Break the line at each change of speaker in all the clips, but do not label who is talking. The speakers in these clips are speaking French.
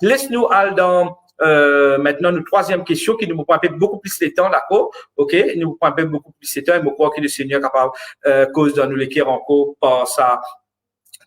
Laisse-nous aller dans maintenant notre troisième question qui nous prend beaucoup plus de temps, d'accord? OK, nous prend beaucoup plus de temps et je crois que le Seigneur est capable cause dans nous l'écrire encore par sa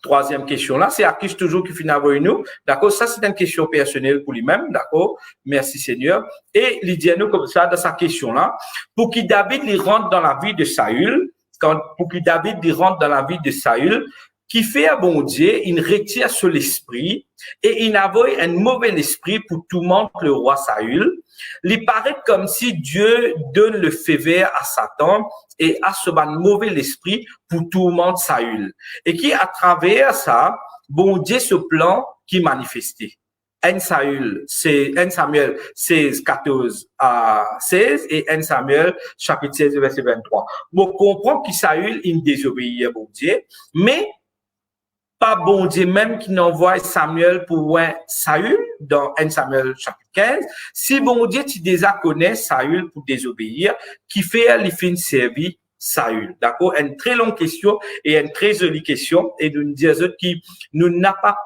troisième question là, c'est Akish toujours qui finit avec nous, d'accord? Ça c'est une question personnelle pour lui-même, d'accord? Merci Seigneur. Et il dit à nous comme ça dans sa question là, pour que David il rentre dans la vie de Saül, pour que David il rentre dans la vie de Saül, qui fait à bon Dieu, il retire sur l'esprit et il envoie un mauvais esprit pour tout le monde le roi Saül. Il paraît comme si Dieu donne le feu vert à Satan et à ce mauvais esprit pour tout le monde Saül. Et qui, à travers ça, bon Dieu, ce plan qui manifestait. 1 Samuel 16, 14 à 16 et 1 Samuel chapitre 16, verset 23. Bon, comprend que Saül, il désobéit à bon Dieu, mais pas bon Dieu même qui n'envoie Samuel pour Saül dans 1 Samuel chapitre 15. Si bon Dieu tu déjà connais Saül pour désobéir, qui fait les fins servir Saül. D'accord? Une très longue question et une très jolie question. Et nous disons qui nous n'a pas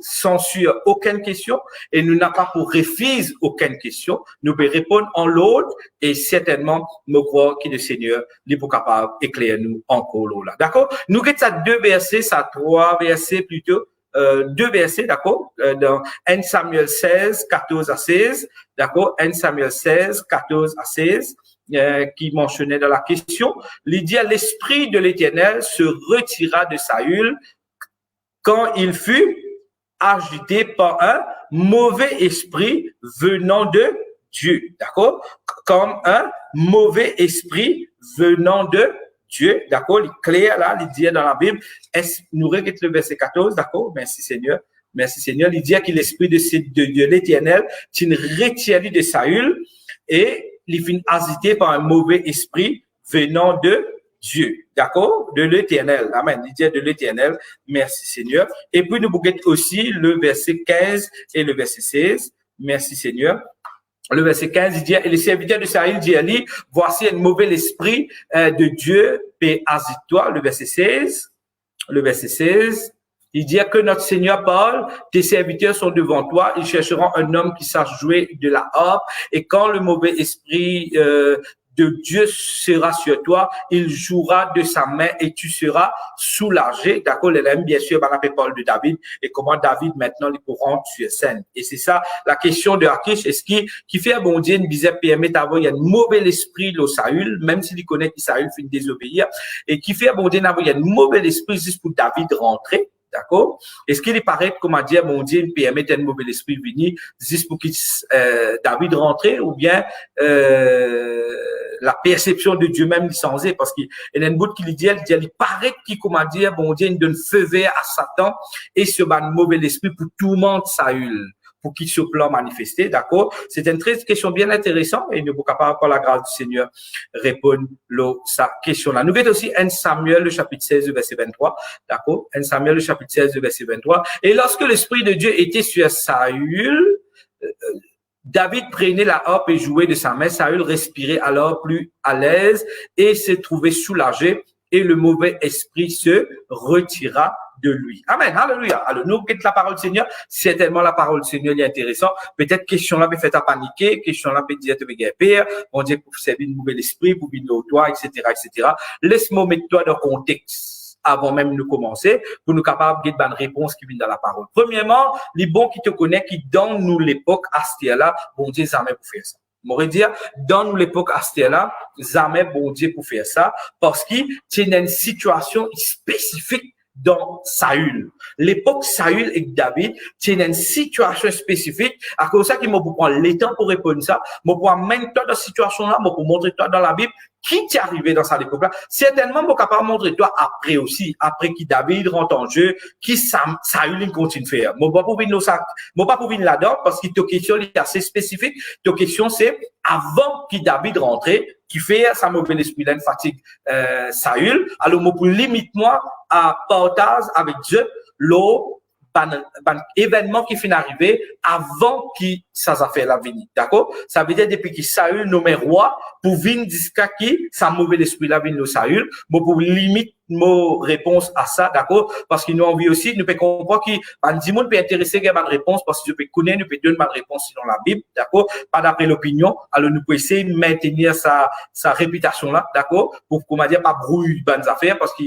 censure aucune question et nous n'a pas pour refuser aucune question. Nous pouvons répondre en l'autre et certainement nous croire que le Seigneur est capable d'éclairer nous encore là. D'accord? Nous avons ça deux versets, ça trois versets plutôt. Deux versets, d'accord, dans 1 Samuel 16, 14 à 16, d'accord, 1 Samuel 16, 14 à 16, qui mentionnait dans la question, il dit, l'esprit de l'Éternel se retira de Saül quand il fut agité par un mauvais esprit venant de Dieu, d'accord, comme un mauvais esprit venant de Dieu, d'accord, il est clair là, il dit dans la Bible, nous regardons le verset 14, d'accord, merci Seigneur, il dit que l'esprit de l'Éternel, tu retires de Saül et il finit agité par un mauvais esprit venant de Dieu, d'accord, de l'Éternel, amen, il dit de l'Éternel, merci Seigneur, et puis nous regardons aussi le verset 15 et le verset 16, merci Seigneur. Le verset 15, il dit, et les serviteurs de Saül dit à lui, voici un mauvais esprit de Dieu, et agite-toi. Le verset 16, il dit que notre Seigneur parle, tes serviteurs sont devant toi, ils chercheront un homme qui sache jouer de la harpe, et quand le mauvais esprit de Dieu sera sur toi, il jouera de sa main et tu seras soulagé. D'accord, elle aime bien sûr, on appelle parole de David et comment David maintenant il peut rentrer sur scène. Et c'est ça la question de Akish. Est-ce qui fait un bon Dieu, une disait permet d'avoir il y a un mauvais esprit de Saül, même s'il connaît que Saül finit désobéir, et qui fait un bon Dieu d'avoir il y a un mauvais esprit juste pour David rentrer. D'accord? Est-ce qu'il paraît, comment dire, mon Dieu, permet un mauvais esprit venir juste pour qu'il David rentre ou bien la perception de Dieu même licenciée parce qu'il y a une bout qui lui dit, il paraît qu'il, comment dire, mon Dieu, il donne feu vert à Satan et sur un mauvais esprit pour tout le monde Saül. Pour qu'il se plan manifester, d'accord? C'est une très question bien intéressante et nous sommes capables, par la grâce du Seigneur, répondre à sa question-là. Nous avons aussi 1 Samuel, le chapitre 16, verset 23, d'accord? 1 Samuel, le chapitre 16, verset 23. Et lorsque l'Esprit de Dieu était sur Saül, David prenait la harpe et jouait de sa main. Saül respirait alors plus à l'aise et se trouvait soulagé et le mauvais esprit se retira de lui. Amen. Alléluia. Alors, nous, qu'est-ce la parole du Seigneur? Certainement, la parole du Seigneur est intéressante. Peut-être, question là, peut faire à paniquer. Question là, peut dire, tu veux pire. On dit, pour servir le mauvais esprit, pour venir au toi, etc., etc. Laisse-moi mettre toi dans le contexte avant même de commencer pour nous capables de donner une réponse qui vient dans la parole. Premièrement, les bons qui te connaissent, qui dans nous l'époque, à ce là, bon Dieu, jamais pour faire ça. M'aurait dire, dans nous l'époque, à ce là, jamais bon Dieu pour faire ça parce qu'il y a une situation spécifique dans Saül. L'époque Saül et David, c'est une situation spécifique. À cause de ça, qu'il m'a pour prendre le temps pour répondre ça. M'a pour amener toi dans cette situation-là, m'a pour montrer toi dans la Bible qui t'est arrivé dans cette époque-là. Certainement, m'a capable montrer toi après aussi, après que David rentre en jeu, qui Saül continue de faire. M'a pas pour venir là-dedans parce que ta question est assez spécifique. Ta question c'est avant que David rentre, qui fait sa mauvaise esprit, une fatigue, Saül. Alors, moi, pour limite-moi à partage avec Dieu, événement qui finit d'arriver avant qu'il ça fait la venir. D'accord? Ça veut dire depuis que Saül nommé roi, pour venir jusqu'à qui, ça mauvais esprit là, venir Saül, bon, pour limite, nos réponse à ça, d'accord? Parce qu'ils nous envie aussi, nous peut comprendre que, bah, du monde peut intéresser à une réponse parce que je peux connaître, nous peut donner une réponse selon la Bible, d'accord? Pas d'après l'opinion. Alors, nous pouvons essayer de maintenir sa réputation là, d'accord? Pour, comment dire, pas brouiller bonnes affaires parce que,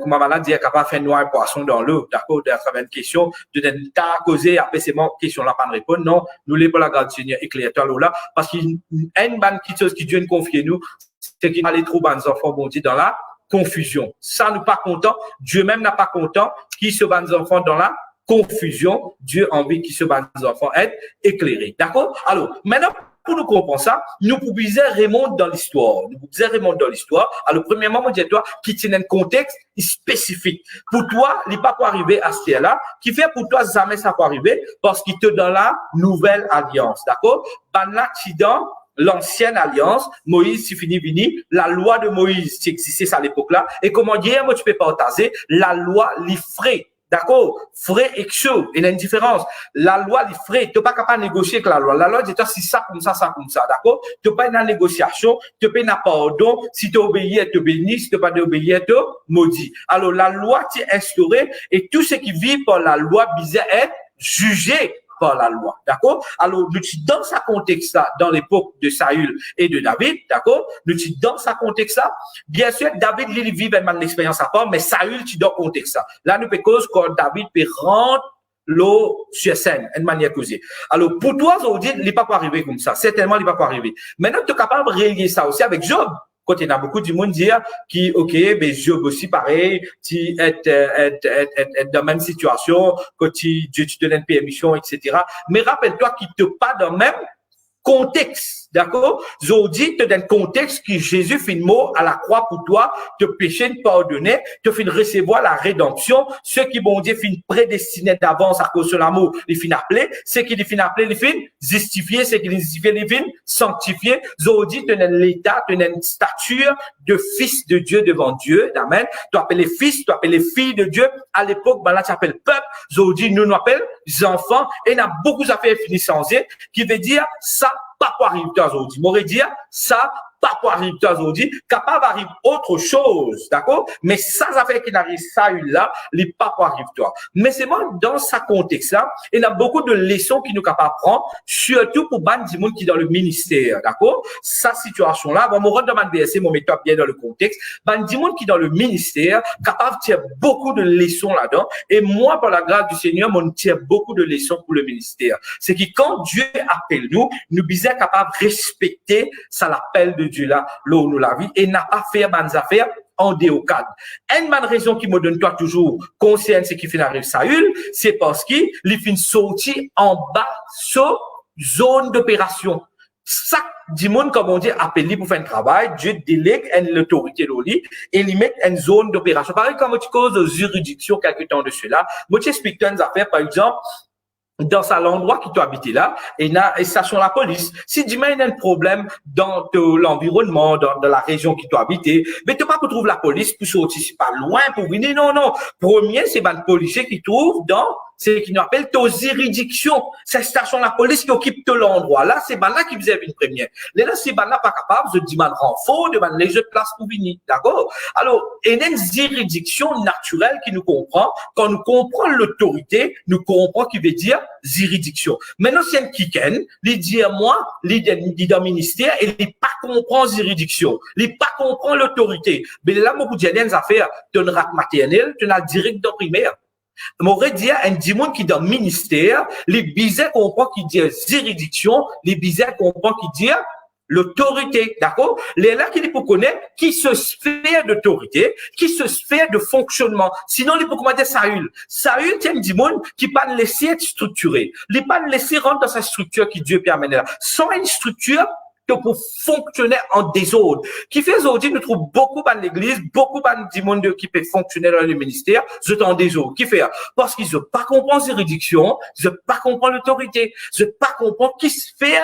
comme on va dire, capable de faire noir un poisson dans l'eau, d'accord? De travers une question, de t'as causé, après, c'est mon question là, pas de réponse. Non, nous, les pas la garde Seigneur, éclaire-toi là, parce qu'il y a une bonne chose qui Dieu nous confie nous, c'est qu'il allait trop bonnes enfants, bon Dieu, dans la confusion. Ça, nous pas content. Dieu même n'a pas content qui se bat nos enfants dans la confusion. Dieu a envie qu'ils se battent nos enfants être éclairés. D'accord? Alors, maintenant, pour nous comprendre ça, nous pouvons remonter dans l'histoire. Nous pouvons remonter dans l'histoire. Alors, premièrement, moi, dis-toi, qui tient un contexte spécifique. Pour toi, il n'est pas pour arriver à ce là qui fait pour toi, jamais ça peut arriver parce qu'il te donne la nouvelle alliance. D'accord? Ben là, qui dans l'ancienne alliance, Moïse, si fini, la loi de Moïse, qui existait à l'époque-là, et comment dire, moi, tu peux partager, la loi, les frais. D'accord? Frais et chaud. Il y a une différence. La loi, les frais, tu n'es pas capable de négocier avec la loi. La loi dit, si ça, comme ça, d'accord? Tu n'es pas dans la négociation, tu n'es pas dans pardon. Si tu obéis, tu bénis. Si tu n'es pas obéi, tu maudis. Alors, la loi, tu es instaurée et tout ce qui vit par la loi, bizarre, est jugé par la loi, d'accord? Alors, nous sommes dans ce contexte-là, dans l'époque de Saül et de David, d'accord? Nous sommes dans ce contexte-là. Bien sûr, David, il vit une expérience à part, mais Saül, tu dans ce contexte-là. Là, nous peut cause quand David peut rendre l'eau sur scène, une manière causée. Alors, pour toi, on dit, il n'est pas pour arriver comme ça. Certainement, il n'est pas pour arriver. Maintenant, tu es capable de relier ça aussi avec Job. Quand il y a beaucoup de monde dire qui, ok, mais Job aussi pareil, tu es dans la même situation, que Dieu te donne une permission, etc. Mais rappelle-toi qu'il te pas dans le même contexte, d'accord? Aujourd'hui, te donne contexte que Jésus fait mot à la croix pour toi, te péché pardonné, te fait recevoir la rédemption. Ceux qui, bon Dieu, fin prédestiné d'avance à cause de l'amour, les fin appelés. Ceux qui les fin appelés, les fin justifiés. Ceux qui les justifiés, les fin sanctifiés. Aujourd'hui, te donne l'état, te donne une stature de fils de Dieu devant Dieu. Amen. Tu appelles les fils, tu appelles les filles de Dieu. À l'époque, ben là, tu appelles peuple. Aujourd'hui, nous appelons enfants. Et il y a beaucoup d'affaires finissantes qui veut dire ça, pas pour arriver aujourd'hui. M'aurait dit ça, pas pour arriver aujourd'hui. Capable d'arriver autre chose, d'accord? Mais ça fait qu'il arrive ça, là, il pas pour arriver toi. Mais c'est moi, dans ce contexte-là, il y a beaucoup de leçons qui nous capables de prendre, surtout pour ban du monde qui est dans le ministère, d'accord? Sa situation-là, bon, mon rentre dans ma BSC, mon méthode bien dans le contexte, ban du monde qui est dans le ministère, capable de tirer beaucoup de leçons là-dedans. Et moi, par la grâce du Seigneur, on tire beaucoup de leçons pour le ministère. C'est que quand Dieu appelle nous sommes capables de respecter ça l'appel de Dieu là, où nous la vie, et n'a pas fait bonnes affaires en déocade. Une bonne raison qui me donne toi toujours conscience ce qui fait arriver Saül, c'est parce qu'il fin sorti en bas sur zone d'opération. Chaque du monde, comme on dit, appelé pour faire un travail, Dieu délègue l'autorité de lui et il met une zone d'opération. Pareil, comme tu causes de juridiction quelque temps de cela, moi, tu expliques une affaire, par exemple, dans l'endroit qui tu habites là, et il y a une station de la police. Si demain il y a un problème dans l'environnement, dans la région qui tu habites, mais tu pas pour trouver la police pour sortir, c'est pas loin pour venir, non, non. Premier, c'est le policier qui trouve dans c'est qui nous appelle tes juridictions. C'est la station de la police qui occupe tout l'endroit. Là, c'est là qui faisait une première. Là, c'est là pas capable, je demande renfort, demande les autres places pour venir. D'accord? Alors, il y a une juridiction naturelle qui nous comprend. Quand nous comprenons l'autorité, nous comprenons qui veut dire juridiction. Maintenant, c'est un kiken, il dit à moi, il dit dans le ministère, et il pas comprend juridiction. Il pas comprend l'autorité. Mais là, beaucoup de gens affaires, tu as une rate maternelle, tu as direct dans primaire. M'aurait dit un dimon qui dans le ministère, les bizarres comprend qui dit juridiction, les bizarres comprend qui dit l'autorité, d'accord? Les là qui pour connaître qui se sphère d'autorité, qui se sphère de fonctionnement. Sinon, il peut commander Saül. Saül, c'est un dimon qui pas laisser être structuré. Il pas laisser rentrer dans sa structure qui Dieu peut amener là. Sans une structure, pour fonctionner en désordre. Qui fait aujourd'hui, nous trouvons beaucoup dans l'église, beaucoup de monde qui peut fonctionner dans le ministère, c'est en désordre. Qui fait? Parce qu'ils ne pas comprendre ces réductions, ils ne pas comprendre l'autorité, ils ne pas comprendre qui se fait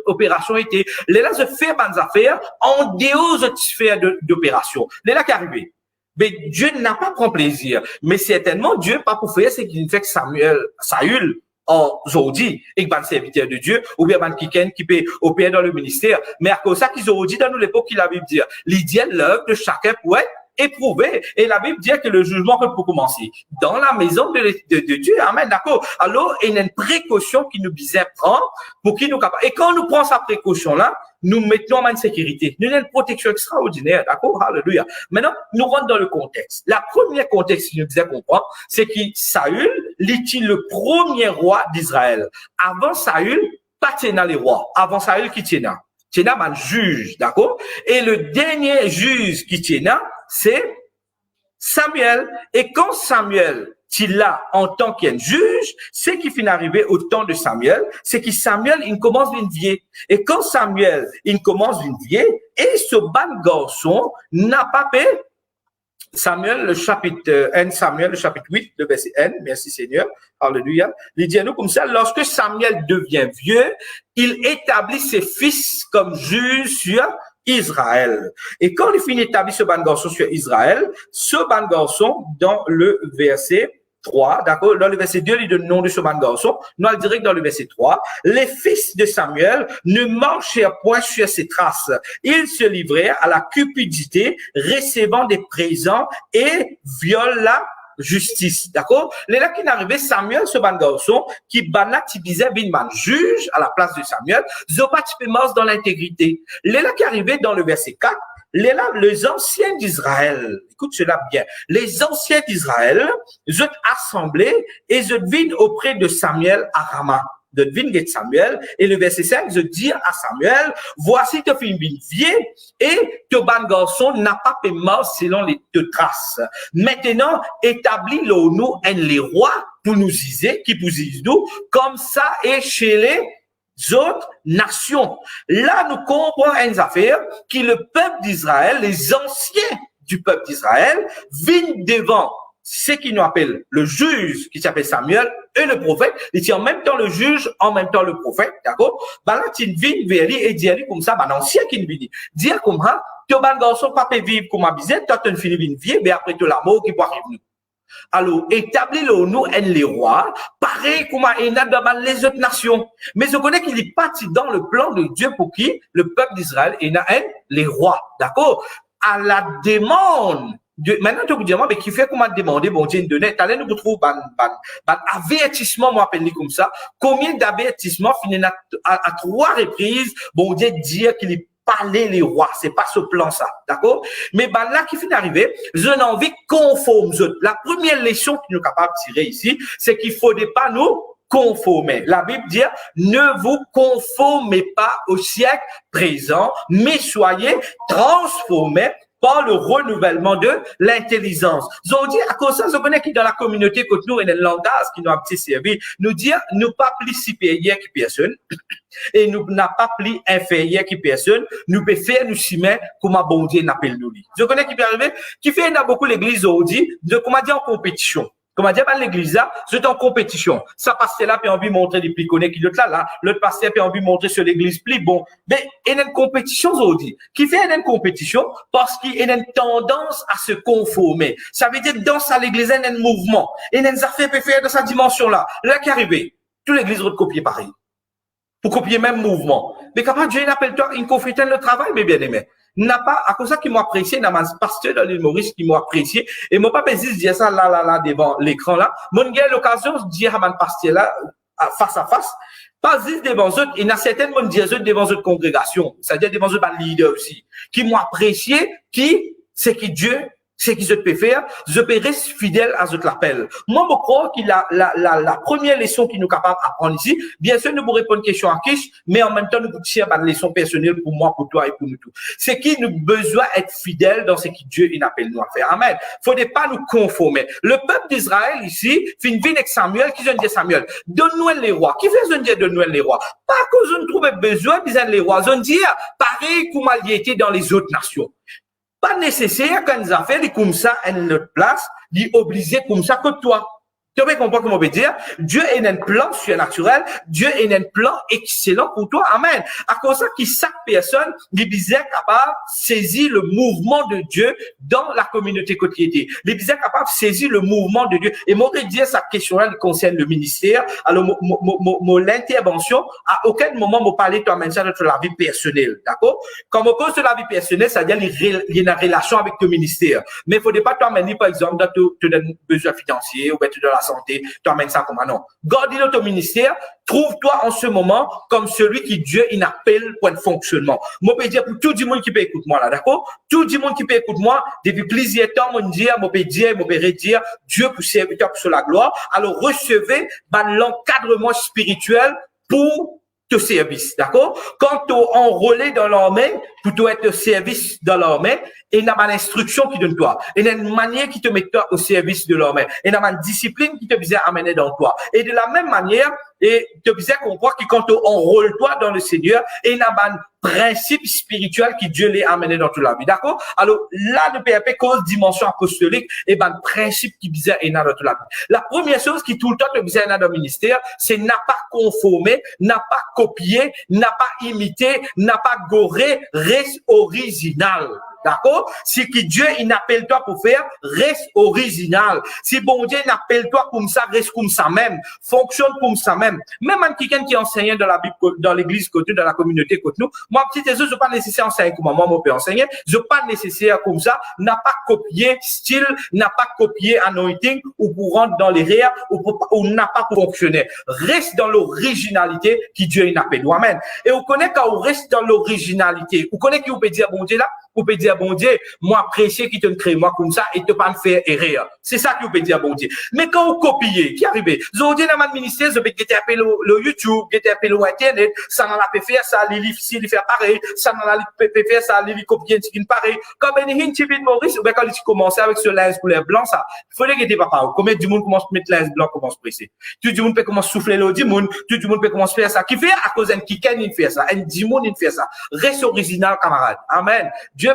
d'opération était. Les là, se fait bonnes affaires en dehors de sphère d'opération. Les là qui arrivent. Mais Dieu n'a pas pris plaisir. Mais certainement, Dieu pas pour faire ce qu'il fait que Saül aujourd'hui, et ban serviteur de Dieu, ou bien ban quelqu'un qui peut opérer dans le ministère. Mais à cause de ça qu'ils ont dit dans l'époque qu'il la Bible dit, l'idée, l'œuvre de chacun pour être éprouvé. Et la Bible dit que le jugement peut commencer dans la maison de Dieu. Amen, d'accord. Alors, il y a une précaution qui nous disait prendre pour qu'il nous capable. Et quand nous prenons sa précaution-là, nous mettons en sécurité. Nous avons une protection extraordinaire, d'accord? Alléluia. Maintenant, nous rentrons dans le contexte. La première contexte qui nous disait comprendre, c'est que Saül était le premier roi d'Israël. Avant Saül, pas Théna les rois. Avant Saül, qui Théna? Théna, un juge, d'accord? Et le dernier juge qui Théna, c'est Samuel. Et quand Samuel, il là en tant qu'un juge, c'est qui finit arrivé au temps de Samuel, c'est que Samuel, il commence une vie. Et quand Samuel, il commence une vie, et ce ban garçon n'a pas payé. Samuel, le chapitre 1, Samuel, le chapitre 8, le verset 1, merci Seigneur, alléluia. Il dit à nous comme ça, lorsque Samuel devient vieux, il établit ses fils comme juges sur Israël. Et quand il finit d'établir ce ban garçon sur Israël, ce ban garçon, dans le verset 3, d'accord, dans le verset 2, il donne le nom de ce ban garçon, nous allons direct dans le verset 3, les fils de Samuel ne marchèrent point sur ses traces. Ils se livrèrent à la cupidité, recevant des présents et violent la justice, d'accord? Les là qui n'arrivait Samuel, ce ban garçon, qui banativisait Binman, juge à la place de Samuel, Zobatipemos dans l'intégrité. Les là qui arrivait dans le verset 4, les anciens d'Israël, écoute cela bien, les anciens d'Israël, ils ont assemblé et ils viennent auprès de Samuel à Rama. De deviner Samuel, et le verset 5, je dis à Samuel, voici te fin une vie, et te ban garçon n'a pas fait mort selon les te traces. Maintenant, établis-le nous un les rois pour nous user, qui vous disent nous, comme ça et chez les autres nations. Là, nous comprenons une affaire qui le peuple d'Israël, les anciens du peuple d'Israël, viennent devant ce qui nous appelle le juge, qui s'appelle Samuel, et le prophète, il dit en même temps le juge, en même temps le prophète, d'accord? Bah là, tu viens vers lui et dis comme ça, bah l'ancien qui vient dire comme ça, tu ban garçon pas peut vivre comme abusé, toi tu finis une vie, mais après tu la mort qui peut arriver. Alors, établis-le nous, les rois, pareil comme il a dans les autres nations. Mais je connais qu'il est parti dans le plan de Dieu pour qui le peuple d'Israël est les rois, d'accord? À la demande. Maintenant, tu peux dire, mais qui fait comment demander, bon Dieu, donner, t'allais nous retrouver avertissement, moi, appelle comme ça. Combien d'avertissements finissent à 3 reprises, bon Dieu, dire qu'il est parler les rois, c'est pas ce plan ça, d'accord? Mais là qui finit d'arriver, je n'ai envie conforme. La première leçon que nous sommes capables de tirer ici, c'est qu'il ne faudrait pas nous conformer. La Bible dit, ne vous conformez pas au siècle présent, mais soyez transformés par le renouvellement de l'intelligence. Je dis, à cause de ça, je connais que dans la communauté, que nous, il y a un langage qui nous a petit servi, nous dire, nous pas plus supérieur que personne, et nous n'a pas plus inférieur que personne, nous pouvons faire nous simer comme un bon Dieu n'appelle nous. Je connais qui peut arriver, qui fait, il y a beaucoup l'église aujourd'hui, de, comment dire, en compétition. Comment dire, l'église là, c'est en compétition. Ça pasteur là, puis envie de montrer des plus connus qui l'autre là, l'autre pasteur puis envie de montrer sur l'église plus bon. Mais il y a une compétition aujourd'hui. Qui fait une compétition parce qu'il y a une tendance à se conformer. Ça veut dire que dans l'église, il y a un mouvement. Il y a une affaire peut faire dans sa dimension là. Là qui arrive, toute l'église va copier pareil. Pour copier même mouvement. Mais capable Dieu n'appelle toi une confréterne le travail, mes bien-aimés. N'a pas, à cause ça qui m'a apprécié, n'a pas un pasteur dans l'île Maurice qui m'a apprécié, et moi pas besoin de dire ça là, devant l'écran là. Mon gars, l'occasion de dire à mon pasteur là, face à face, pas juste devant eux, il y a certainement dire eux devant eux congrégations, c'est-à-dire devant eux, leader aussi, qui m'ont apprécié, qui, c'est qui Dieu, c'est qui je peux faire, je peux rester fidèle à ce l'appel. Moi, je crois que la première leçon qui nous est capable d'apprendre ici, bien sûr, nous vous répondre question à Kish, mais en même temps, nous vous tirer une leçon personnelle pour moi, pour toi et pour nous tous. C'est qui nous besoin d'être fidèles dans ce que Dieu il appelle nous à faire. Amen. Faudrait pas nous conformer. Le peuple d'Israël ici, fin vient avec Samuel, qui vient dire Samuel, donne-nous les rois. Qui fait dire donne-nous les rois? Pas que je ne trouve besoin de les rois. Je veux dire, pareil comme il était dans les autres nations. Pas nécessaire quand nous avons fait comme ça à notre place, d'y obliger comme ça que toi. Tu peux comprendre comment on peut dire? Dieu est un plan surnaturel. Dieu est un plan excellent pour toi. Amen. À cause de ça, chaque personne, les bizarres capable de saisir le mouvement de Dieu dans la communauté quotidienne. Les bizarres capables de saisir le mouvement de Dieu. Et moi, je dire, cette question-là concerne le ministère. Alors, l'intervention, à aucun moment, je parler toi-même ça de la vie personnelle. D'accord? Comme au cause de la vie personnelle, c'est-à-dire, il y a une relation avec le ministère. Mais il ne faudrait pas t'amener, par exemple, dans tes besoins financiers ou bien dans la santé, tu amènes ça comme un non. Garde ton ministère, trouve-toi en ce moment comme celui qui Dieu il appelle pour un fonctionnement. Moi, je peux dire pour tout le monde qui peut écouter moi là, d'accord? Tout le monde qui peut écouter moi, depuis plusieurs temps, moi, je peux dire, Dieu pour serviteur pour la gloire. Alors, recevez l'encadrement spirituel pour te service, d'accord? Quand tu es enrôlé dans l'armée, pour te être au service dans l'armée, il y a une instruction qui donne toi. Il y a une manière qui te met toi au service de l'armée. Il y a une discipline qui te vise à amener dans toi. Et de la même manière, et te vise à comprendre que quand tu enrôles toi dans le Seigneur, il y a un principe spirituel qui Dieu l'a amené dans toute la vie. D'accord? Alors, là, de PRP, cause dimension apostolique, et ben, principe qui vise à dans toute la vie. La première chose qui tout le temps te vise à dans le ministère, c'est n'a pas conformé, n'a pas copié, n'a pas imité, n'a pas goré, reste original. D'accord? Si que Dieu, il n'appelle toi pour faire, reste original. Si bon Dieu n'appelle toi comme ça, reste comme ça même. Fonctionne comme ça même. Même un quelqu'un qui enseigne dans la Bible, dans l'église côté, dans la communauté côté nous, moi, petit Jésus, je pas nécessaire enseigner comme moi, je peux enseigner. Je pas nécessaire comme ça, n'a pas copié style, n'a pas copié anointing, ou pour rentrer dans les rires, ou n'a pas pour fonctionner. Reste dans l'originalité qui Dieu, il appelle. Amen. Et on connaît quand on reste dans l'originalité. On connaît qui on peut dire, bon Dieu là, on peut dire, bon Dieu, moi, apprécier qui te crée, moi, comme ça, et te pas me faire erreur. C'est ça qu'on peut dire, bon Dieu. Mais quand on copie, qui arrive? Vous dit dans mon ministère, je peux appeler le YouTube, appeler le Internet, ça n'en a pas fait ça, s'il fait pareil, ça n'en a pas fait ça, il copier un petit pareil. Quand ben, il y a une Maurice, ben, quand il commence avec ce linge couleur blanc, ça, il faut que tu pas. Combien du monde commence à mettre linge blanc, commence à presser. Tout le monde peut commencer à souffler l'eau du monde, tout le monde peut commencer à faire ça. Qui fait à cause d'un kikan, il fait ça, un dimon, il fait ça. Reste original, camarade. Amen. Dieu,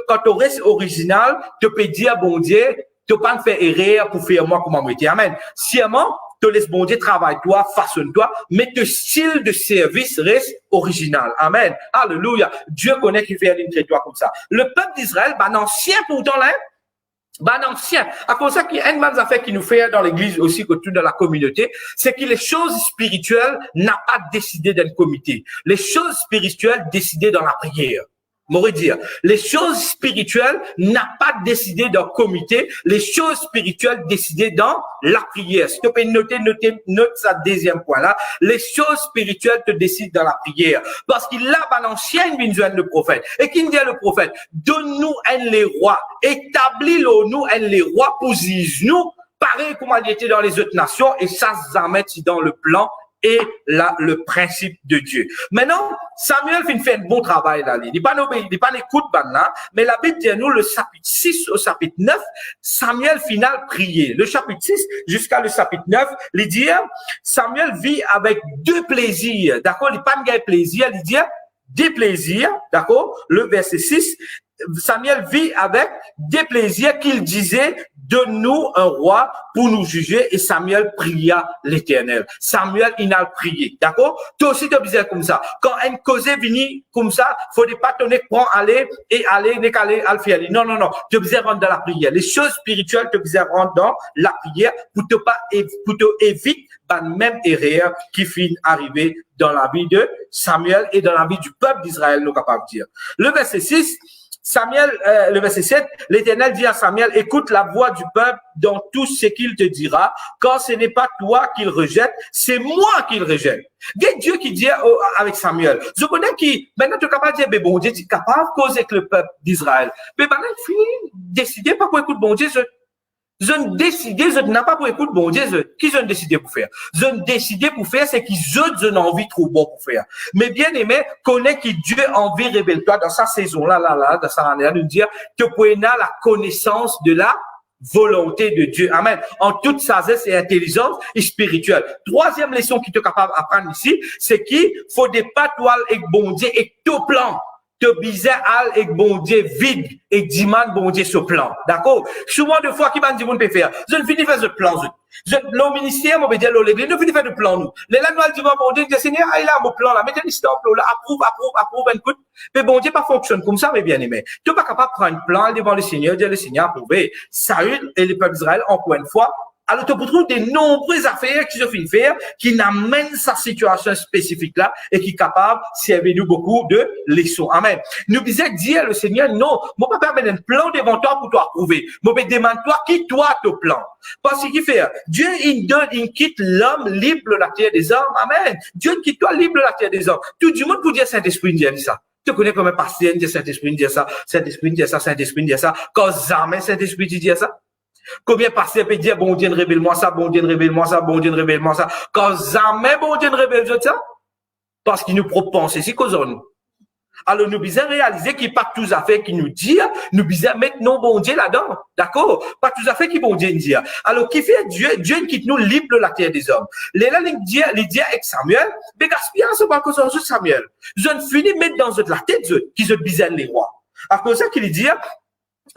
quand tu restes original, tu peux dire, bon Dieu, tu peux pas me faire erreur pour faire moi comme moi. Amen. Sciemment, te laisse bon Dieu, travaille-toi, façonne-toi, mais ton style de service reste original. Amen. Alléluia. Dieu connaît qui fait une toi comme ça. Le peuple d'Israël, ben, ancien pourtant là, ben ancien. À cause de ça, qu'il y a une des affaires qui nous fait dans l'église aussi, que tout dans la communauté, c'est que les choses spirituelles n'a pas décidé d'un comité. Les choses spirituelles décidées dans la prière. M'aurait dire, les choses spirituelles n'a pas décidé dans le comité, les choses spirituelles décidées dans la prière. Si tu peux note ça deuxième point là. Les choses spirituelles te décident dans la prière. Parce qu'il a un ancien besoin de prophète. Et qui dit le prophète? Donne-nous un les rois. Établis-nous un les rois pour nous. Pareil comme il était dans les autres nations. Et ça, ça met dans le plan et là, le principe de Dieu. Maintenant, Samuel fait un bon travail là. Il n'est pas écoute là, mais la Bible dit à nous, le chapitre 6 au chapitre 9, Samuel final prier. Le chapitre 6 jusqu'à le chapitre 9, il dit, Samuel vit avec deux plaisirs. D'accord? Il n'est pas de plaisir, il dit, des plaisirs. D'accord? Le verset 6, Samuel vit avec des plaisirs qu'il disait, donne-nous un roi pour nous juger. Et Samuel pria l'Éternel. Samuel, il a prié. D'accord? Toi aussi, tu disais comme ça. Quand un cause vient comme ça, faut pas donner pour aller, à le faire. Non, non, non. Tu disais rentrer dans la prière. Les choses spirituelles, tu disais rentrer dans la prière pour te éviter la même erreur qui finit arriver dans la vie de Samuel et dans la vie du peuple d'Israël, nous capables de dire. Le verset 6, le verset 7, l'Éternel dit à Samuel, écoute la voix du peuple dans tout ce qu'il te dira, car ce n'est pas toi qu'il rejette, c'est moi qu'il rejette. Il y a Dieu qui dit avec Samuel, je connais qui, maintenant tu es capable de dire, mais bon Dieu, tu es capable de causer avec le peuple d'Israël. Mais maintenant, il finit, décider pas pour écouter bon Dieu, je ne décidé, je n'ai pas pour écouter bon Dieu, qui je ne décidé pour faire. Je ne décidé pour faire, c'est qui je n'ai envie trop bon pour faire. Mais bien aimé, connais que Dieu envie révèle-toi dans sa saison là, dans sa année, nous dire que pour avoir la connaissance de la volonté de Dieu. Amen. En toute sagesse et intelligence et spirituelle. Troisième leçon qui est capable d'apprendre ici, c'est qu'il faut des patoiles et bon Dieu et tout plan. te bizarre et bon Dieu vide et demande bon Dieu ce plan. D'accord? Souvent de fois qui m'a dit, vous ne pouvez faire. Je ne finis pas ce plan. Le ministère, mon dire l'église, ne finis pas de plan, nous. Les là, nous, dit, bon Dieu, Seigneur, il a mon plan là, mettez le stop là, approuve, écoute. Mais bon Dieu, pas fonctionne comme ça, mes bien-aimés. Tu n'es pas capable de prendre un plan devant le Seigneur, dire le Seigneur approuvé. Saül et le peuple d'Israël, encore une fois, alors, tu trouves des nombreuses affaires qui se finissent faire, qui n'amènent sa situation spécifique là et qui est capable de servir nous beaucoup de leçons. Amen. Nous disons dire le Seigneur, non, moi pas permettre un plan devant toi pour toi approuver. Moi pas demande toi qui toi ton plan. Parce qu'il fait, Dieu, il quitte l'homme libre de la terre des hommes. Amen. Dieu quitte toi libre de la terre des hommes. Tout le monde pour dire Saint-Esprit dit ça. Tu connais comme un pasteur, dit Saint-Esprit dit ça, Saint-Esprit dit ça, Saint-Esprit dit ça. Quand jamais Saint-Esprit dit ça. Combien pasteur peut dire, bon Dieu, révèle-moi ça, bon Dieu, révèle-moi ça, bon Dieu, révèle-moi ça. Quand jamais bon Dieu révèle ça, parce qu'il nous propose, c'est cause nous. Alors, nous devons réaliser qu'il n'y a pas tous affaires qui nous disent, nous devons mettre non bon Dieu là-dedans. D'accord? Pas tous affaires qui bon Dieu nous dit. Alors, qui fait Dieu quitte nous libre de la terre des hommes. Les là, il dit avec Samuel, mais gaspillez ce pas cause de Samuel. Je ne finis mettre dans la tête qui se disent les rois. À cause de ça qu'il dit,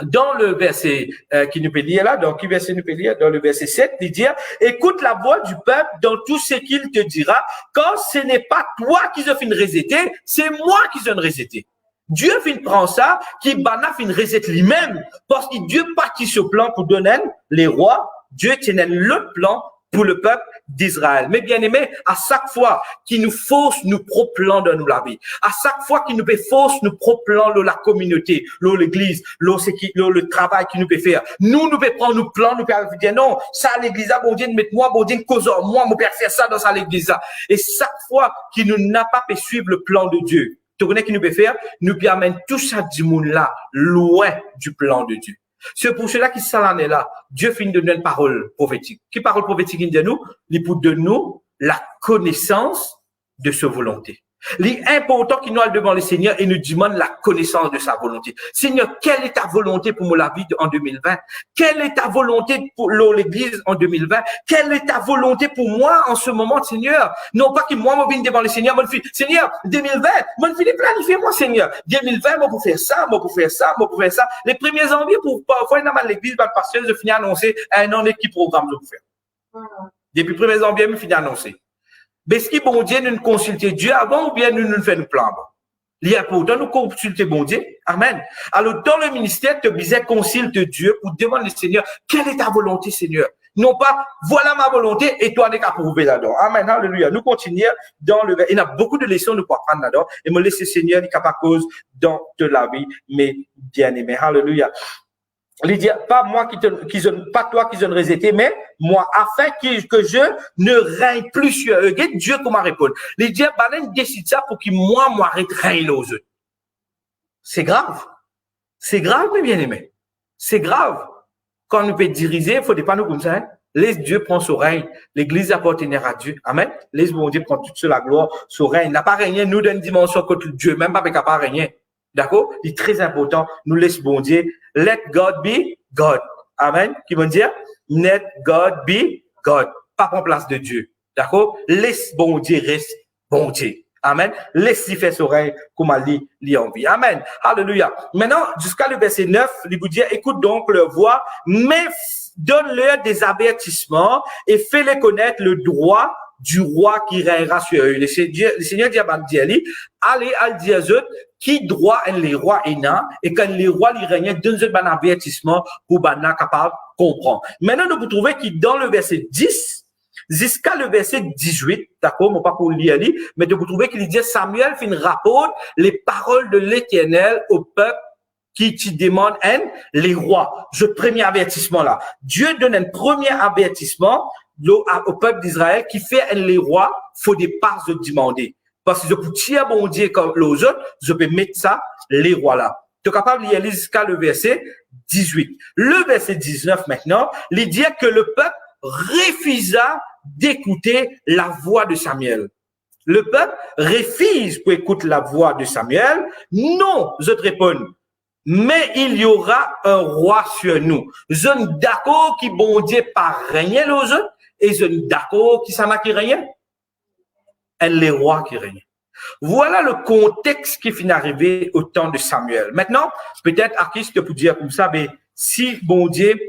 dans le verset qui nous peut lire là, donc qui verset nous peut lire dans le verset 7, il dit écoute la voix du peuple dans tout ce qu'il te dira, quand ce n'est pas toi qui se fin resetter, c'est moi qui se resetter. Dieu fin prend ça, qui bana fin reset lui-même, parce que Dieu partit ce plan pour donner les rois, Dieu tenait le plan pour le peuple d'Israël. Mais bien aimé, à chaque fois qu'il nous force nous propres plans dans nous la vie, à chaque fois qu'il nous force nous propres plans dans la communauté, dans l'église, dans le travail qu'il nous peut faire, nous pouvons prendre nos plans, nous pouvons dire non, ça à l'église, bon Dieu, mettez-moi, bon Dieu, cause moi, mon père faire ça dans l'église. Et chaque fois qu'il nous n'a pas pu suivre le plan de Dieu, tu connais qu'il nous peut faire, nous peut amener tout ça du monde là, loin du plan de Dieu. C'est pour cela qu'il s'en est là. Dieu finit de donner une parole prophétique. Qui parole prophétique il dit nous? Il pour de nous la connaissance de sa volonté. L'important qu'il nous a devant le Seigneur et nous demande la connaissance de sa volonté. Seigneur, quelle est ta volonté pour moi la vie en 2020? Quelle est ta volonté pour l'église en 2020? Quelle est ta volonté pour moi en ce moment, Seigneur? Non pas que moi, je viens devant le Seigneur, moi, Seigneur, 2020, moi, je vais planifier moi, Seigneur. 2020, moi, pour faire ça, moi, pour faire ça, moi, pour faire ça. Les premiers janvier, pour parfois, dans l'église, le pasteur, je finis annoncer un an qui programme de faire. Depuis le 1er janvier, je finis annoncer. Est-ce que bon Dieu nous consulter Dieu avant ou bien nous fait nous plan? Il y a pourtant nous consulter bon Dieu. Amen. Alors, dans le ministère, tu disais consulte Dieu pour demander au Seigneur, quelle est ta volonté, Seigneur? Non pas, voilà ma volonté et toi, on est qu'à prouver là-dedans. Amen. Alléluia. Nous continuons dans le, il y a beaucoup de leçons nous pour apprendre là-dedans et me laisser Seigneur, il n'y a pas cause dans de la vie, mais bien aimé. Alléluia. Il dit, pas moi pas toi qui je ne résété, mais moi, afin que je ne règne plus sur eux. Dieu comment répondre. Il dit, Banen décide ça pour que moi règne aux autres. C'est grave. C'est grave, mes bien-aimés. C'est grave. Quand nous peut diriger, il faut pas nous comme ça, hein. Laisse Dieu prendre son règne. L'église appartenir à Dieu. Amen. Laisse bon Dieu prendre toute la gloire, son règne. Il n'a pas régné, nous, dans une dimension contre Dieu, même pas capable de régner. D'accord? Il est très important. Nous laisse bon Dieu. Let God be God. Amen. Qui veut dire? Let God be God. Pas en place de Dieu. D'accord? Laisse bon Dieu reste bon Dieu. Amen. Laisse-lui faire son règne comme il envie. Amen. Alléluia. Maintenant, jusqu'à le verset 9, il vous dit, écoute donc leur voix, mais donne-leur des avertissements et fais-les connaître le droit du roi qui régnera sur eux. Le Seigneur dit à Bandiali, allez à dire qui droit les rois et quand les rois les règnent, donne-eux un avertissement pour bana capable comprendre. Maintenant, nous vous trouvez qu'il dans le verset 10 jusqu'à le verset 18, d'accord, mon pas pour lire, mais vous trouvez qu'il dit Samuel fin rapporte les paroles de l'Éternel au peuple qui demande les rois. Je premier avertissement là. Dieu donne un premier avertissement au peuple d'Israël qui fait les rois, faut des parts de demander. Parce que je peux tirer bon Dieu comme les autres, je peux mettre ça, les rois là. Tu es capable de lire jusqu'à le verset 18. Le verset 19 maintenant, il dit que le peuple refusa d'écouter la voix de Samuel. Le peuple refuse pour écouter la voix de Samuel. Non, je te réponds. Mais il y aura un roi sur nous. Je suis d'accord qui bon Dieu pas régner les autres et je suis d'accord qui ça n'a qui règne. Elle les rois qui règnent. Voilà le contexte qui finit arrivé au temps de Samuel. Maintenant, peut-être Akis te peut dire comme ça, mais si bon Dieu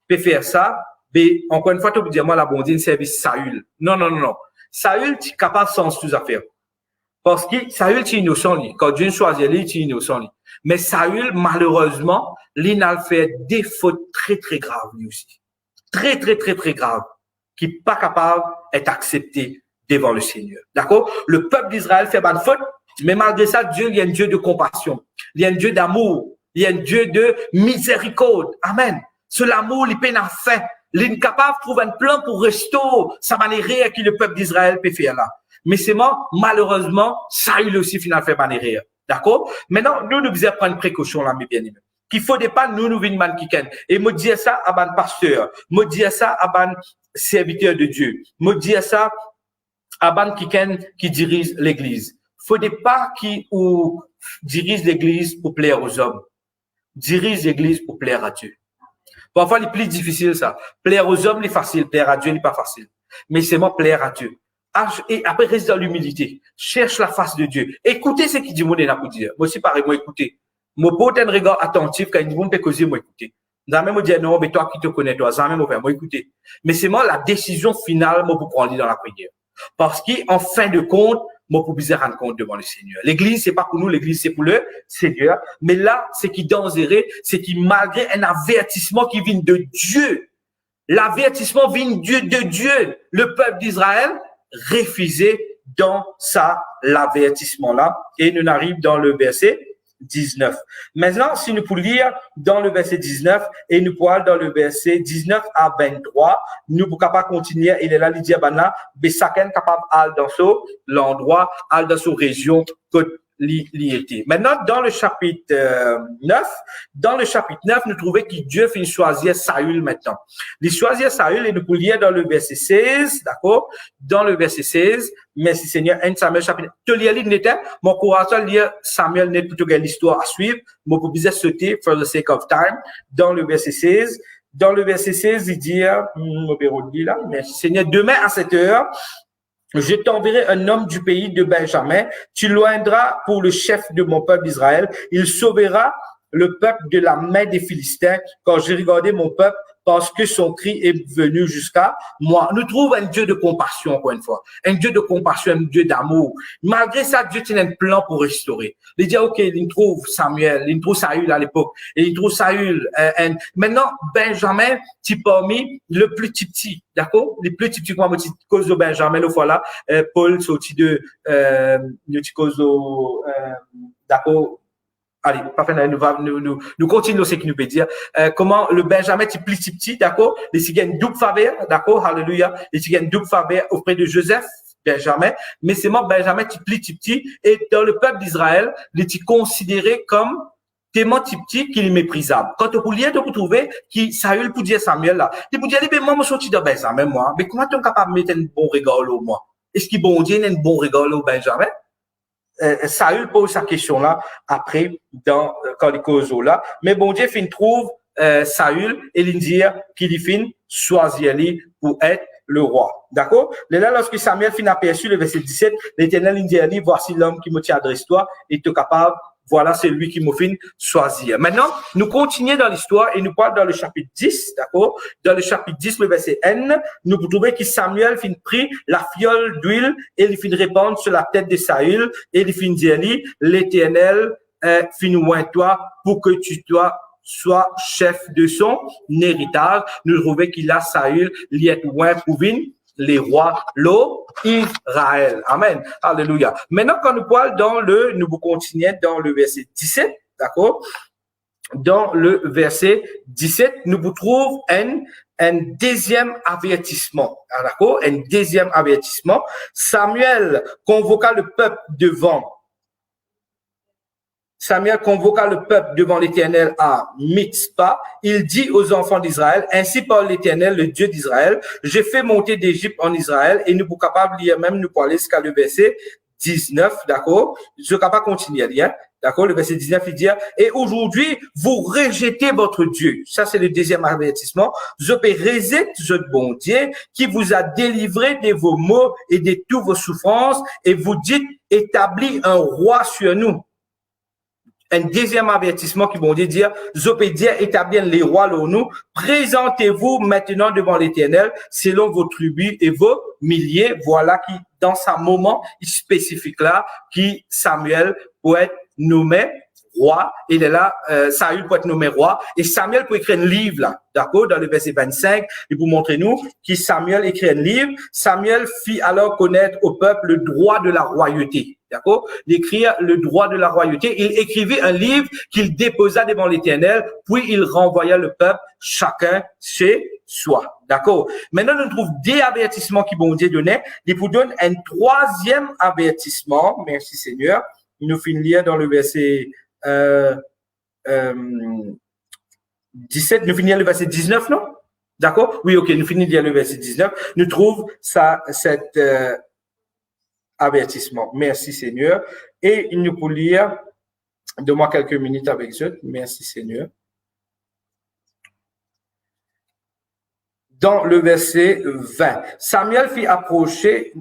peut faire ça, mais encore une fois, tu peux dire, moi, la bon Dieu, service Saül. Non, non, non, non. Saül, tu es capable sans tout à faire. Parce que Saül, tu es innocent, lui. Quand Dieu choisit lui, tu es innocent, lui. Mais Saül, malheureusement, lui n'a fait des fautes très, très graves, lui aussi. Très, très, très, très graves. Qui n'est pas capable d'être accepté devant le Seigneur. D'accord? Le peuple d'Israël fait pas de faute, mais malgré ça, Dieu, il y a un Dieu de compassion. Il y a un Dieu d'amour. Il y a un Dieu de miséricorde. Amen. C'est l'amour, il peine à faire. Il est capable de trouver un plan pour restaurer sa manière que le peuple d'Israël peut faire là. Mais c'est moi, malheureusement, Saül aussi finalement fait manière. D'accord? Maintenant, nous devons prendre précaution là, mes bien-aimés. Qu'il faut pas nous venir manquiken. Et me dire ça à ban pasteur. Me dire ça à ban serviteur de Dieu. Me dire ça à ban qui dirige l'église. Faut pas qui ou dirige l'église pour plaire aux hommes. Dirige l'église pour plaire à Dieu. Parfois, c'est plus difficile ça. Plaire aux hommes, c'est facile. Plaire à Dieu, c'est pas facile. Mais c'est moi plaire à Dieu. Et après, reste dans l'humilité. Cherche la face de Dieu. Écoutez ce qu'il dit, mon pour dire. Moi aussi, pareil, moi, écoutez. Moi, pour un regard attentif, quand il dit, peut causer, moi, écoutez. Jamais me dire, non, mais toi qui te connais, toi, jamais moi, écoutez. Mais c'est moi la décision finale, moi, pour prendre dans la prière. Parce qu'en fin de compte, moi, pour bien rendre compte devant le Seigneur. L'église, c'est pas pour nous, l'église, c'est pour le Seigneur. Mais là, ce qui est dangereux, c'est qu'il, malgré un avertissement qui vient de Dieu, l'avertissement vient de Dieu, le peuple d'Israël, refusé dans ça, l'avertissement là. Et nous arrivons dans le verset 19. Maintenant, si nous pouvons lire dans le verset 19 et nous pouvons dans le verset 19 à 23, nous pouvons pas continuer. Il est là, il dit, mais chacun capable d'aller dans ce l'endroit, aller dans cette région que l'y était. Maintenant, dans le chapitre 9, nous trouvons que Dieu finit choisir Saül maintenant. Il choisit Saül et nous pouvons lire dans le verset 16, d'accord? Dans le verset 16, merci Seigneur, 1 Samuel chapitre. Tu lis l'île mon courage à lire Samuel n'est plutôt que l'histoire à suivre. Moi, pour bien sauter, for the sake of time, dans le verset 16. Dans le verset 16, il dit, merci Seigneur, demain à 7 heures, je t'enverrai un homme du pays de Benjamin. Tu loindras pour le chef de mon peuple d'Israël. Il sauvera le peuple de la main des Philistins quand j'ai regardé mon peuple parce que son cri est venu jusqu'à moi. Nous trouvons un Dieu de compassion, encore une fois. Un Dieu de compassion, un Dieu d'amour. Malgré ça, Dieu tient un plan pour restaurer. Il dit, OK, il trouve Samuel, il trouve Saül à l'époque, et il trouve Saül. Maintenant, Benjamin, tu parmi le plus petit, d'accord? Le plus petit, comme petit cause de Benjamin, le voilà, Paul, sorti de, d'accord? Allez, parfait, nous continuons ce qu'il nous peut dire. Comment le Benjamin est plus petit, d'accord? Les cigales double faveur, d'accord? Alléluia. Les cigales double faveur auprès de Joseph, Benjamin. Mais c'est moi, Benjamin, est plus petit. Et dans le peuple d'Israël, il est considéré comme tellement petit qu'il est méprisable. Quand vous liez, vous trouvez qui Saül pour dire Samuel là. Il vous dire, mais moi, je suis sorti de Benjamin, moi. Mais comment tu es capable de mettre un bon regard au moi? Est-ce qu'il bon Dieu a un bon regard au Benjamin? Saül pose sa question là après dans quand il cause là, mais bon Dieu fin trouve Saül et il dit qu'il fin choisir lui pour être le roi. D'accord? Là lorsque Samuel fin aperçu le verset 17, l'Éternel il dit voici l'homme qui me tient adresse toi et tu es capable. Voilà, c'est lui qui m'a fait choisir. Maintenant, nous continuons dans l'histoire et nous parlons dans le chapitre 10, d'accord? Dans le chapitre 10, le verset N, nous trouvons que Samuel fin pris la fiole d'huile et il fin répandre sur la tête de Saül et il fin dire, l'Éternel fin oint toi pour que tu sois chef de son héritage. Nous trouvons qu'il a Saül, il est oint pour venir les rois, Israël. Amen. Alléluia. Maintenant, quand nous parlons nous continuons dans le verset 17, d'accord? Dans le verset 17, nous trouvons un deuxième avertissement. D'accord? Un deuxième avertissement. Samuel convoqua le peuple devant l'Éternel à Mitzpah. Il dit aux enfants d'Israël, ainsi parle l'Éternel, le Dieu d'Israël, j'ai fait monter d'Égypte en Israël, et nous sommes capables de lire même, nous parler jusqu'à le verset 19, d'accord? Je suis capable de continuer à lire, d'accord? Le verset 19, il dit, et aujourd'hui, vous rejetez votre Dieu. Ça, c'est le deuxième avertissement. Je peux rejeter votre bon Dieu qui vous a délivré de vos maux et de toutes vos souffrances, et vous dites, établit un roi sur nous. Un deuxième avertissement qui vont dire, Zopédia établir les rois là nous, présentez-vous maintenant devant l'Éternel selon vos tribus et vos milliers. Voilà qui, dans ce moment spécifique là, qui Samuel pourrait être nommé roi. Il est là, Saül peut être nommé roi. Et Samuel peut écrire un livre là, d'accord, dans le verset 25, il vous montre nous qui Samuel écrit un livre. Samuel fit alors connaître au peuple le droit de la royauté. D'accord? D'écrire le droit de la royauté. Il écrivit un livre qu'il déposa devant l'Éternel, puis il renvoya le peuple chacun chez soi. D'accord? Maintenant, nous trouvons des avertissements qui bon Dieu donnait. Il vous donne un troisième avertissement. Merci Seigneur. Il nous finit lire dans le verset 17, nous finissons le verset 19, non? D'accord? Oui, ok, nous finissons lire le verset 19. Nous trouvons ça, cet avertissement. Merci Seigneur. Et il nous peut lire, donne-moi quelques minutes avec eux. Merci Seigneur. Dans le verset 20, Samuel fit approcher.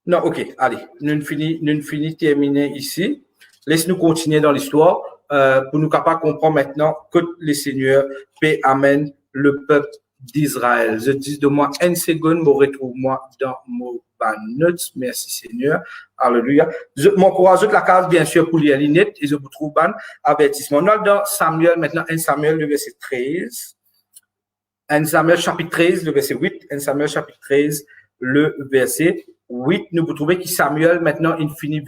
Non, ok, allez, nous finissons terminer ici. Laisse-nous continuer dans l'histoire pour nous capables de comprendre maintenant que le Seigneur paix amène le peuple d'Israël. Je dis de moi une seconde, me retrouve-moi dans mon notes. Merci Seigneur. Alléluia. Je m'encourage la case, bien sûr, pour lire l'inet et je vous trouve un avertissement. On est dans Samuel, maintenant, 1 Samuel, le verset 13. 1 Samuel, chapitre 13, le verset 8. 1 Samuel, chapitre 13, le verset 8. Nous vous trouvez que Samuel, maintenant, il finit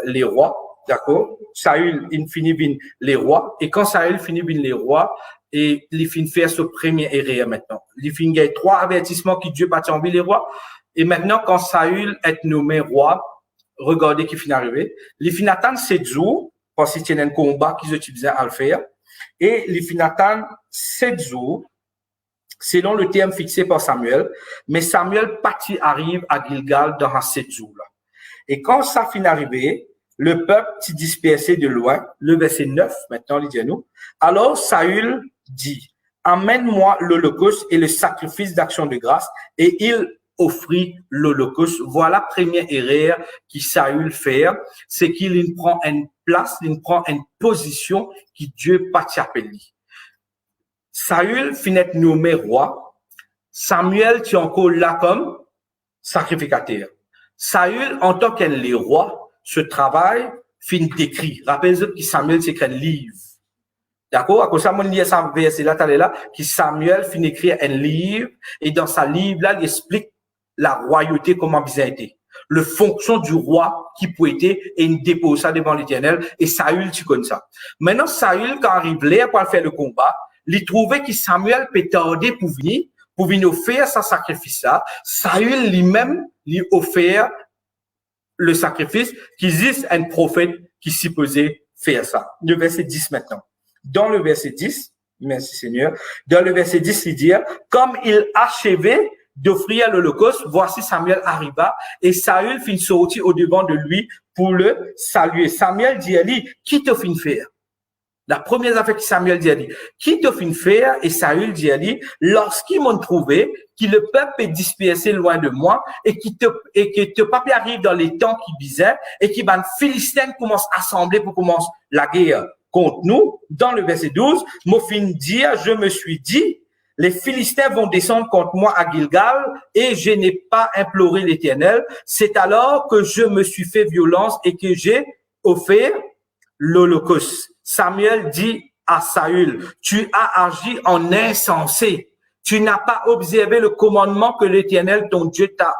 les rois. D'accord? Saül, il finit les rois. Et quand Saül finit les rois, et il finit faire ce premier erreur maintenant. Il finit gagner 3 avertissements qui Dieu bâtit en les rois. Et maintenant, quand Saül est nommé roi, regardez qui finit arrivé. Il finit attendre 7 jours, parce qu'il y a un combat qu'ils utilisaient à le faire. Et il finit attendre 7 jours, selon le terme fixé par Samuel. Mais Samuel parti arrive à Gilgal dans 7 jours-là. Et quand ça finit arrivé, le peuple s'est dispersé de loin. Le verset 9, maintenant, il dit à nous. Alors Saül dit, amène-moi l'holocauste et le sacrifice d'action de grâce. Et il offrit l'holocauste. Voilà la première erreur que Saül fait, c'est qu'il prend une place, il prend une position que Dieu pas appelé. Saül finit nommé roi. Samuel est encore là comme sacrificateur. Saül, en tant qu'un roi, ce travail finit d'écrit. Rappelez-vous que Samuel s'écrit un livre. D'accord? À cause de ça, mon lit, ça verset là, que Samuel finit d'écrire un livre, et dans sa livre-là, il explique la royauté, comment ça a été. Le fonction du roi qui peut être, et il dépose ça devant l'Éternel, et Saül, tu connais ça. Maintenant, Saül, quand arrive là, pour faire le combat, il trouvait que Samuel peut tarder pour venir offrir sa sacrifice-là. Saül lui-même, lui offert le sacrifice, qu'il existe un prophète qui s'y posait faire ça. Le verset 10 maintenant. Dans le verset 10, merci Seigneur, dans le verset 10, il dit, comme il achevait d'offrir l'holocauste, voici Samuel arriva et Saül fit sortir au devant de lui pour le saluer. Samuel dit à lui, qui te fit faire? La première affaire que Samuel dit à lui, qui te fit faire? Et Saül dit à lui, lorsqu'ils m'ont trouvé, que le peuple est dispersé loin de moi et que te peuple arrive dans les temps qui bisaient et que ben Philistins commencent à assembler pour commencer la guerre contre nous. Dans le verset 12, Mophine dit, je me suis dit, les Philistins vont descendre contre moi à Gilgal et je n'ai pas imploré l'Éternel. C'est alors que je me suis fait violence et que j'ai offert l'holocauste. Samuel dit à Saül, tu as agi en insensé. Tu n'as pas observé le commandement que l'Éternel, ton Dieu, t'a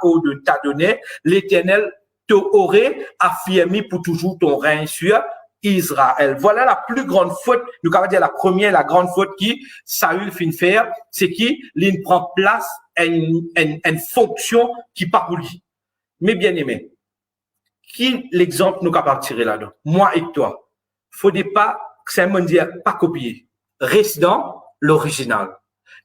donné. L'Éternel t'aurait affirmé pour toujours ton règne sur Israël. Voilà la plus grande faute, nous allons dire la première, la grande faute qui Saül fin faire, c'est qu'il prend place une fonction qui pas pour lui. Mais bien aimé, qui l'exemple nous capable tirer là-dedans? Moi et toi. Faudrait pas, c'est un dire, pas copier. Reste dans l'original.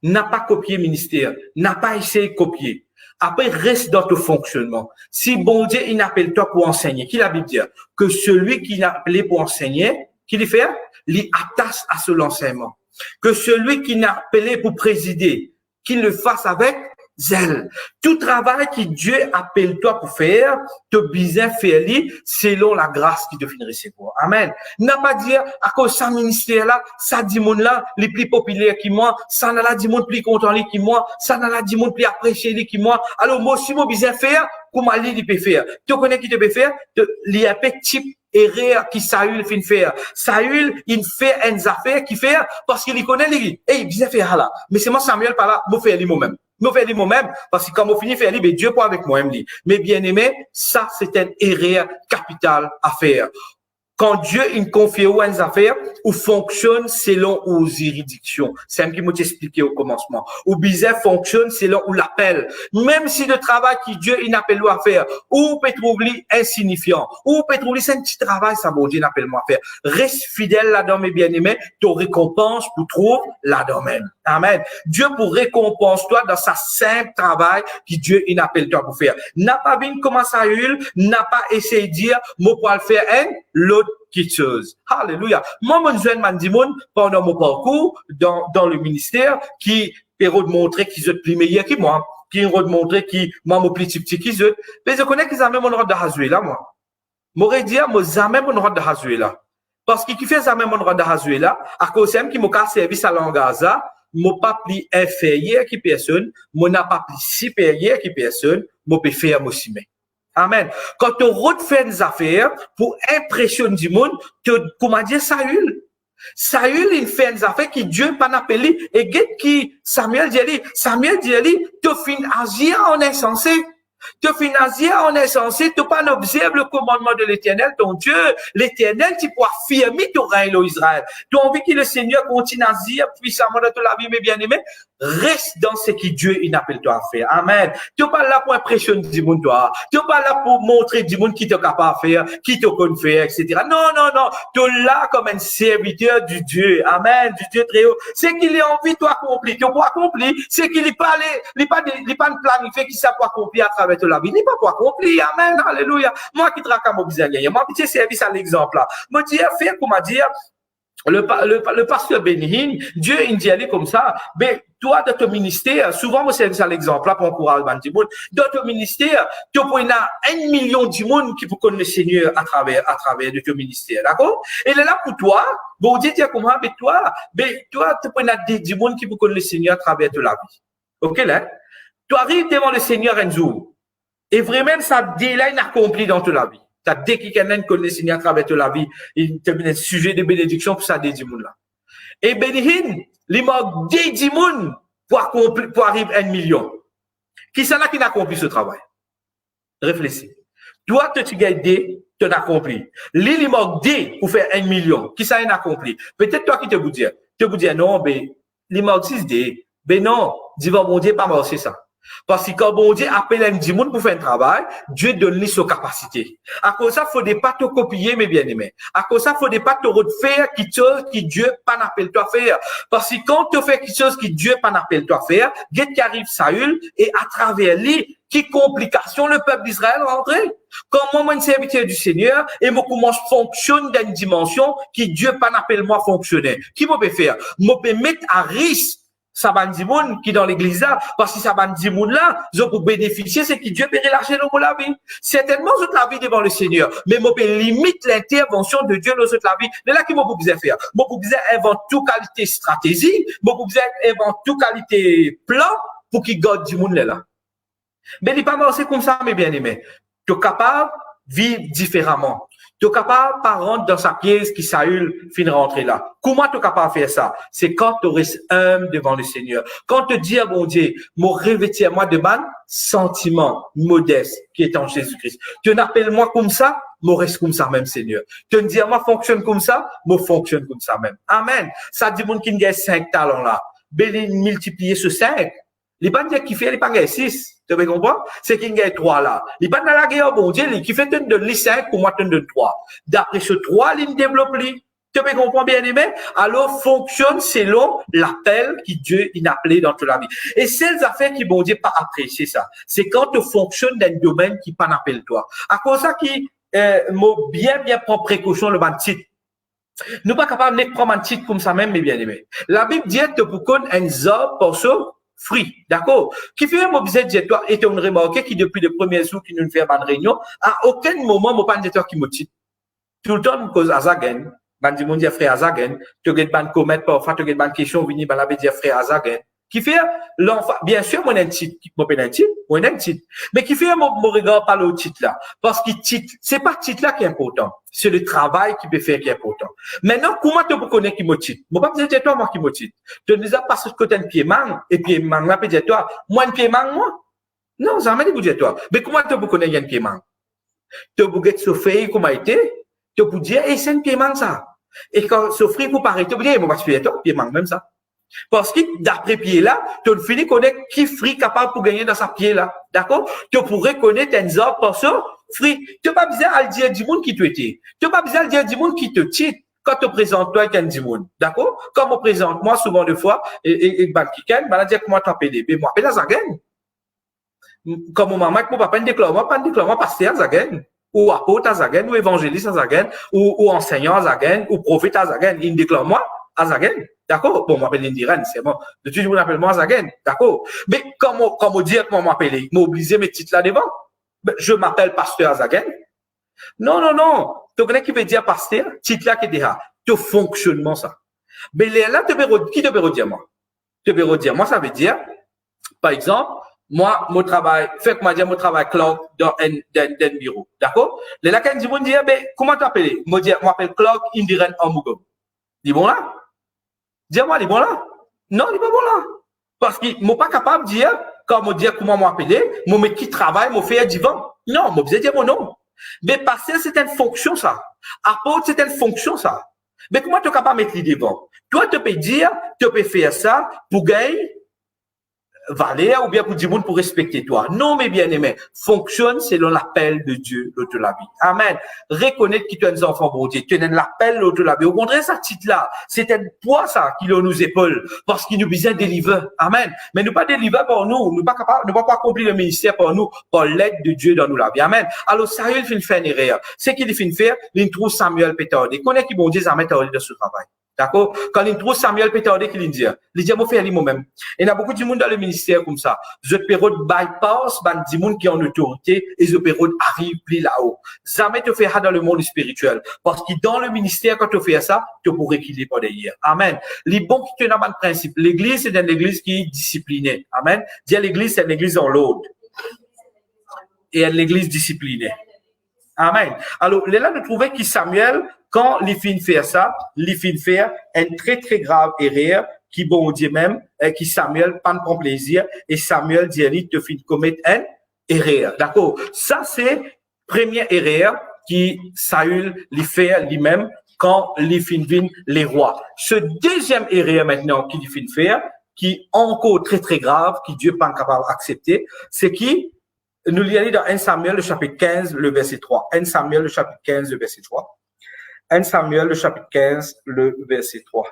N'a pas copié ministère, n'a pas essayé de copier. Après, reste dans ton fonctionnement. Si bon Dieu, il n'appelle toi pour enseigner, qui la Bible dit? Que celui qui l'a appelé pour enseigner, qu'il y fait? Il attache à ce enseignement. Que celui qui n'a appelé pour présider, qu'il le fasse avec zèle. Tout travail que Dieu appelle toi pour faire, te besoin faire selon la grâce qui te finit recevoir. Amen. N'a pas dire à cause de ça ministère là, ça dit monde là, les plus populaires qui moi, ça n'a la dit monde plus content qui moi, ça n'a la dit monde plus apprécié qui moi. Alors moi aussi moi besoin faire, comment il peut faire. Tu connais qui te peut faire? Il y a petit erreur qui Saül fin faire. Saül, il fait une affaire qui fait parce qu'il connaît les, il besoin faire là. Mais c'est moi Samuel par là, moi faire lui moi-même. Moi faire lui moi-même parce que quand moi fini faire lui, Dieu pour avec moi-même lui. Mais bien aimé, ça c'est une erreur capitale à faire. Quand Dieu il confie aux affaires, ou fonctionne selon aux juridictions. C'est un qui m'a expliqué au commencement. Ou bizarre fonctionne selon où l'appel. Même si le travail que Dieu il appelle à faire, ou peut trouver insignifiant, ou peut trouver c'est un petit travail, ça bon Dieu appelle moi à faire. Reste fidèle là-dedans, mes bien-aimés, ton récompense pour trouver là-dedans même. Amen. Dieu pour récompense toi dans sa simple travail que Dieu il appelle toi pour faire. N'a pas vu comment Saül, n'a pas essayé de dire, moi pour le faire l'autre quelque chose. Alléluia. Moi, je suis pendant mon parcours dans le ministère qui peut montrer qu'ils sont plus meilleurs que moi, qui peut montrer qu'ils sont plus petits qu'ils sont. Mais je connais qu'ils ont même mon droit de Hazoué là, moi. M'aurais dit, moi, jamais mon droit de Hazoué là. Parce qu'il fait jamais mon droit de Hazoué là, à cause même qui m'a service à l'Angaza, moi pas plus inférieur que personne, moi n'a pas plus supérieur que personne, moi peux faire moi aussi. Amen. Quand tu refais des affaires pour impressionner du monde, comment dire Saül? Saül, il fait des affaires qui Dieu pas appelé et qui Samuel dit, tu finis agir en insensé. Tu finis agir en insensé, tu pas observer le commandement de l'Éternel, ton Dieu. L'Éternel, tu peux affirmer ton règne au Israël. Tu as envie que le Seigneur continue à agir puissamment dans la vie, mes bien-aimés. Reste dans ce que Dieu il appelle toi à faire. Amen. Tu n'es pas là pour impressionner du monde, toi. Tu n'es pas là pour montrer du monde qui t'es capable de faire, qui te connaît faire, etc. Non, non, non. Tu es là comme un serviteur du Dieu. Amen. Du Dieu très haut. C'est qu'il a envie de t'accomplir. Tu peux accomplir. C'est qu'il n'est pas planifié qui ça pour accomplir à travers la vie. Il n'est pas pour accomplir. Amen. Alléluia. Moi qui traque à mon besoin gagner. Moi, petit service à l'exemple là. Moi, dire, faire comment dire, le pasteur Benihine, Dieu, il dit aller comme ça, mais toi, dans ton ministère, souvent, moi, c'est ça l'exemple, là, pour encourager le monde. Dans ton ministère, tu peux avoir 1 million de monde qui peut connaître le Seigneur à travers de ton ministère, d'accord? Et là, pour toi, bon, Dieu dit comment, mais toi, tu peux avoir des monde qui peut connaître le Seigneur à travers de la vie. Ok, là? Tu arrives devant le Seigneur un jour, et vraiment, ça délai accompli dans toute la vie. Dès qu'il y a quelqu'un qui connaît le Seigneur à travers toute la vie, il te met un sujet de bénédiction pour ça, des dix là. Et Bénihin, il manque 10 moun pour arriver à 1 million. Qui c'est là qui n'a accompli ce travail? Réfléchis. Toi, tu gagnes des, tu as accompli. Il manque 10 pour faire 1 million. Qui ça n'a accompli? Peut-être toi qui te vous dire. Tu vous dire, non, mais, il manque 6 des. Mais non, dis bon Dieu, pas marcher ça. Parce que quand bon Dieu appelle un monde pour faire un travail, Dieu donne lui sa capacité. À cause ça, faut pas te copier, mes bien-aimés. À cause ça, faut pas te refaire quelque chose qui Dieu pas n'appelle toi à faire. Parce que quand tu fais quelque chose qui Dieu pas n'appelle toi à faire, qu'est-ce qui arrive Saül et à travers lui, qui complication le peuple d'Israël rentrer. Quand moi, un serviteur du Seigneur, et moi, comment je fonctionne dans une dimension qui Dieu pas n'appelle moi fonctionner. Qui peut faire? Moi, peut mettre à risque ça va dire monde qui dans l'église là, parce que ça va dire monde là, je peux bénéficier, c'est que Dieu peut relâcher dans la vie. Certainement, toute la vie devant le Seigneur, mais moi, peut limite l'intervention de Dieu dans toute la vie. Mais là, qui moi, vous faire? Moi, vous inventer toute qualité stratégie, moi, vous inventer toute qualité plan pour qu'il garde du monde là. Mais il n'est pas marché comme ça, mes bien-aimés. Tu es capable de vivre différemment. Tu es capable de rentrer dans sa pièce qui Saül fin rentrer là. Comment tu es capable de faire ça? C'est quand tu restes humble devant le Seigneur. Quand tu dis à mon Dieu, mon revêtis-moi de man sentiment modeste qui est en Jésus-Christ. Tu n'appelles moi comme ça, moi reste comme ça même, Seigneur. Tu me dis à moi fonctionne comme ça, moi fonctionne comme ça même. Amen. Ça dit mon qui gagne 5 talents là. Ben, multiplier ce 5. Il pas dire qui fait, il pas gagne 6. Tu me comprends? C'est qu'il gagne 3 là. Il pas dans la guerre, bon Dieu, qui fait de lui 5 pour moi de 3. D'après ce 3, il développe lui. Tu me comprends bien aimé? Alors, fonctionne selon l'appel que Dieu il a appelé dans toute la vie. Et ces affaires qui bon Dieu pas apprécier ça. C'est quand tu fonctionnes dans un domaine qui pas appelle toi. À cause ça qui, bien prendre précaution le ban titre. Nous pas capables de prendre un titre comme ça même, mes bien aimés. La Bible dit que pour qu'on un job pour ça, fruit, d'accord? Qui fait mon business de toi, et on remarque qui depuis le premier jour qui nous fait une réunion, à aucun moment, mon pan de toi qui me dit. Tout le temps, cause Azagen, ban dit mon dire frère Azagen, tu get ban commettre parfois, tu get ban question, vini ban la dire frère Azagen. Qui fait l'enfant, bien sûr, mon titre, mon titre, mais qui fait mon regard par le titre là. Parce que titre, c'est pas titre là qui est important. C'est le travail qui peut faire qui est important. Maintenant, comment tu peux connaître qui me titre? Moi, pas dire toi, moi qui me titre. Tu ne dis pas parce que tu as un pied mang, et pied mang là, peut dire toi, moi, un pied mang, moi? Non, ça m'a dit, vous dire toi. Mais comment tu peux connaître un pied mang? Tu peux get Sophie, comment été? Tu peux dire, c'est un pied mang ça. Et quand Sophie, vous parlez, tu peux dire, moi, je suis toi, pied mang, même ça. Parce que d'après pied là, tu finis connaître qui free capable pour gagner dans sa pied là. D'accord? Tu pourrais connaître un autres parce que free. Tu n'as pas besoin de dire du monde qui te tue. Tu n'as pas besoin de dire du monde qui te tue quand tu présentes toi avec un du monde. D'accord? Quand on présente moi souvent de fois, et ban kiken, ban dire comment t'appeler. Mais moi, appelle Zagen. Comme mon maman, mon papa, pas un déclarement pasteur Zagen. Ou apôtre Zagen, ou évangéliste Zagen, ou enseignant Zagen, ou prophète Zagen. Il déclare moi à Zagen. D'accord? Bon, on m'appelle Indiran, c'est bon. De suite, vous m'appelez moi Zagen. D'accord? Mais comme on dit comment m'appeler, m'obliger mes titres là devant. Je m'appelle pasteur Zagen. Non, non, non. Tu connais qui veut dire pasteur? Titre là qui est déjà. Tu fonctionnement ça. Mais là, qui te veut dire moi? Te veut dire moi, ça veut dire, par exemple, moi, mon travail, fait que moi dire mon travail Clark dans un bureau. D'accord? Les là, quand ils vont dire, ben, comment t'appeler? Moi, m'appelle Clark Indiran Amugom. Dis bon là? Dis-moi, il est bon là? Non, il est pas bon là. Parce qu'il n'est pas capable de dire, quand on dit comment m'appeler, mon mec qui travaille, mon fait du vent. Non, moi, je dire mon nom. Mais passer, c'est une fonction, ça. Apôtre, c'est une fonction, ça. Mais comment tu es capable de mettre les devant? Toi, tu peux dire, tu peux faire ça pour gagner valer ou bien pour dire monde pour respecter toi. Non, mes bien-aimés, fonctionne selon l'appel de Dieu l'autre la vie. Amen. Reconnaître que tu es un enfant bon Dieu, tu es l'appel l'autre la vie. Au contraire, ça titre là, c'est un poids ça qui nous épaule parce qu'il nous besoin de délivrer. Amen. Mais nous pas délivrer par nous, nous pas capable, nous pas accomplir le ministère par nous, par l'aide de Dieu dans nous la vie. Amen. Alors, Saül fin faire une erreur. C'est qu'il fin faire, il trouve Samuel pétardé. Connaît qui bon Dieu ça met de ce travail. D'accord? Quand il trouve Samuel pétardé, qu'il dit, il dit, moi, faire moi-même. Il y a beaucoup de monde dans le ministère comme ça. Je période bypass, du monde qui est en autorité, et je période arrive plus là-haut. Jamais te faire ça dans le monde spirituel. Parce que dans le ministère, quand tu fais ça, tu pourrais qu'il est pas derrière. Amen. Les bons qui te n'ont pas de principe. L'église, c'est une église qui est disciplinée. Amen. Dire l'église, c'est une église en l'ordre. Et l'église disciplinée. Amen. Alors, là, nous trouvons que Samuel, quand il finit faire ça, il finit faire une très, très grave erreur qui, bon Dieu même, qui Samuel pas de plaisir et Samuel dit, il te finit commettre une erreur. D'accord? Ça, c'est première erreur qui Saül lui fait lui-même quand il finit les rois. Ce deuxième erreur maintenant qu'il finit faire, qui est encore très, très grave, qui Dieu pas capable d'accepter, c'est qui nous lisons dans 1 Samuel, le chapitre 15, le verset 3. 1 Samuel, le chapitre 15, le verset 3. 1 Samuel, le chapitre 15, le verset 3.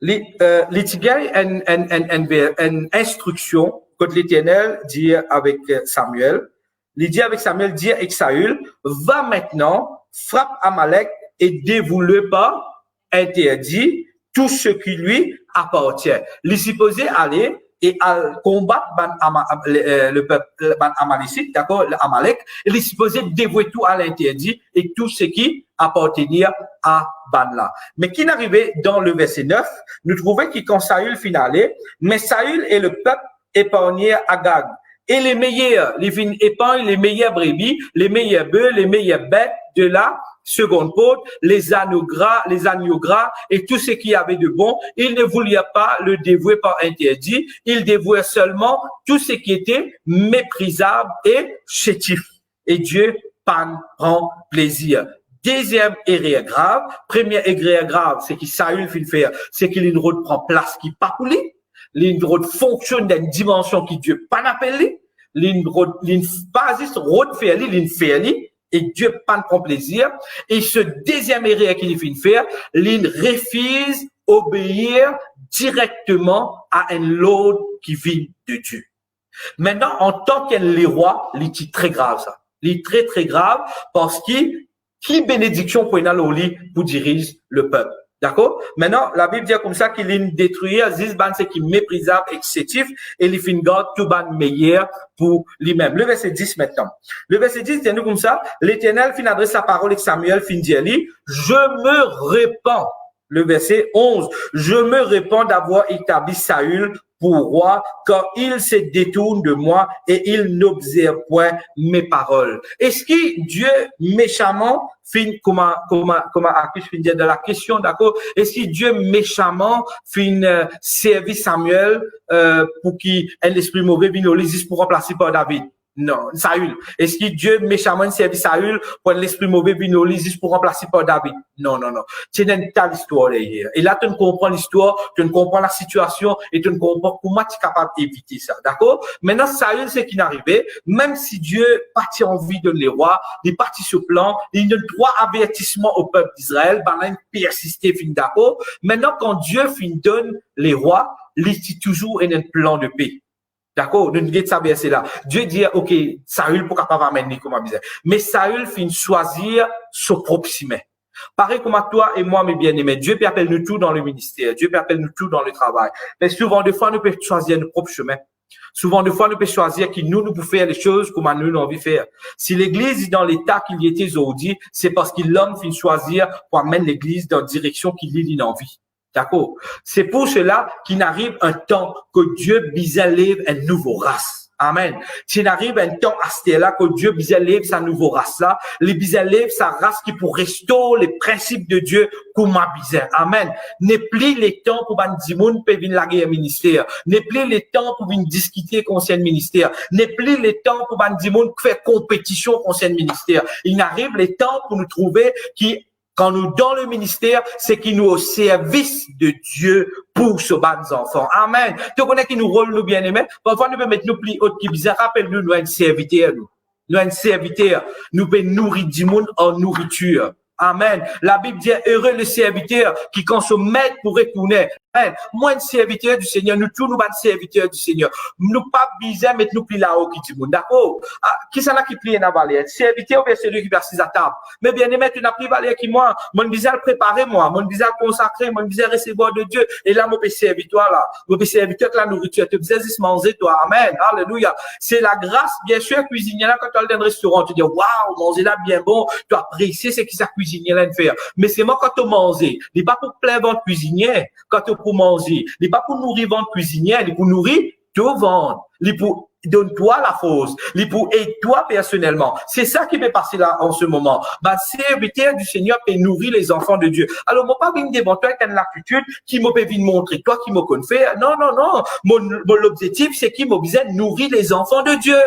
L'Itigay, une instruction que l'Éternel dit avec Samuel. Il dit avec Samuel, dit avec Saül, va maintenant, frappe Amalek et dévoue-le pas, interdit tout ce qui lui appartient. Il est supposé aller et à combattre le peuple amalécite, d'accord, l'Amalek, il est supposé dévouer tout à l'interdit et tout ce qui appartenait à Banla. Mais qui n'arrivait dans le verset 9, nous trouvons que quand Saül finalait, mais Saül et le peuple épargnèrent Agag. Et les meilleurs, les vins épargnent les meilleures brebis, les meilleurs bœufs, les meilleures bêtes de la seconde côte, les agneaux gras et tout ce qu'il y avait de bon. Il ne voulait pas le dévouer par interdit. Il dévouait seulement tout ce qui était méprisable et chétif. Et Dieu prend plaisir. Deuxième erreur grave. Première erreur grave, c'est que Saül fait faire, c'est qu'il une route prend place qui pas pour lui. Une route fonctionne d'une dimension qui Dieu pas appelé. Une route, une basis route faire lui, une faire lui. Et Dieu pas prend plaisir. Et ce deuxième erreur qu'il fait faire, il refuse obéir directement à un l'ordre qui vient de Dieu. Maintenant, en tant qu'un roi, il est très grave ça. Il est très très grave parce qu'il qui bénédiction pour une pour diriger le peuple. D'accord? Maintenant, la Bible dit comme ça qu'il est détruit, Zizban, c'est qui méprisable, excessif, et il finit garde tout ban meilleur pour lui-même. Le verset 10 maintenant. Le verset 10 dit nous comme ça, l'Éternel fin adresse sa parole et Samuel fin dit, je me répands. Le verset 11, je me répands d'avoir établi Saül pour roi, car il se détourne de moi et il n'observe point mes paroles. Est-ce que Dieu méchamment comment Akish fin dire dans la question, d'accord? Est-ce que Dieu méchamment fin servi Samuel pour qu'il ait l'esprit mauvais vienne pour remplacer par David? Non, Saül. Est-ce que Dieu méchamment servi Saül pour l'esprit mauvais vienne pour remplacer par David? Non. C'est une telle histoire derrière. Et là, tu ne comprends l'histoire, tu ne comprends la situation et tu ne comprends comment tu es capable d'éviter ça. D'accord? Maintenant, Saül, c'est qui n'arrivait, même si Dieu partit en vie de les rois, il est parti sur plan, il donne 3 avertissements au peuple d'Israël, il persisté, fin d'accord? Maintenant, quand Dieu donne les rois, il est toujours un plan de paix. D'accord? Nous ne ça verset là. Dieu dit, OK, Saül pour capable amener comme misère. Mais Saül fin choisir son propre chemin. Pareil comme à toi et moi, mes bien-aimés. Dieu peut appeler nous tout dans le ministère. Dieu peut appeler nous tout dans le travail. Mais souvent, des fois, nous pouvons choisir notre propre chemin. Souvent, des fois, nous pouvons choisir qui nous pouvons faire les choses comme nous avons envie de faire. Si l'église est dans l'état qu'il y était aujourd'hui, c'est parce que l'homme fin choisir pour amener l'église dans la direction qu'il a envie. D'accord? C'est pour cela qu'il arrive un temps que Dieu lève une nouvelle race. Amen. S'il arrive un temps à ce là que Dieu lève sa nouvelle race là, les lève sa race qui pour restaurer les principes de Dieu comme ma bizarre. Amen. N'est plus les temps pour ban dimoun peut venir la guerre ministère. N'est plus les temps pour venir discuter concernant ministère. N'est plus les temps pour ban dimoun faire compétition concernant ministère. Il arrive les temps pour nous trouver qui quand nous dans le ministère, c'est qui nous au service de Dieu pour ce bas enfants. Amen. Tu connais qui nous rôle nous bien aimés. Parfois nous pouvons mettre nous plus haute qui bizarre. Rappelle-nous, nous un serviteur, nous un serviteur. Nous pouvons nourrir du monde en nourriture. Amen. La Bible dit heureux le serviteur qui quand se met pour retourner. Amen. Moi, un serviteur du Seigneur, nous tous nous sommes serviteurs du Seigneur. Nous pas bizarre mettre nous plus là-haut qui dit monde. D'accord? Qui ça là qui plie na valère? Serviteur ou celui qui verse à table. Mais bien aimé, tu n'as plus valère qui moi. Mon visage préparé moi, mon visage consacré, mon visage recevoir de Dieu. Et là, mon serviteur là, mon serviteur que la nourriture, tu faisais manger toi. Amen. Alléluia. C'est la grâce, bien sûr, cuisinier là quand tu es dans un restaurant, tu dis waouh, manger là bien bon, tu apprécies ce qui ça cuisinier là de faire. Mais c'est moi quand tu manges, il pas pour plein ventre cuisinier, quand tu pour manger, il n'est pas pour nourrir ventre cuisinier, il est pour nourrir ton ventre, il est pour donne-toi la force, il est pour aider toi personnellement. C'est ça qui peut passer là en ce moment. Serviteur du Seigneur peut nourrir les enfants de Dieu. Alors, moi pas venir devant toi avec une attitude qui m'a venir montrer toi qui m'a connu faire. Non. Mon objectif c'est qui m'a besoin de nourrir les enfants de Dieu.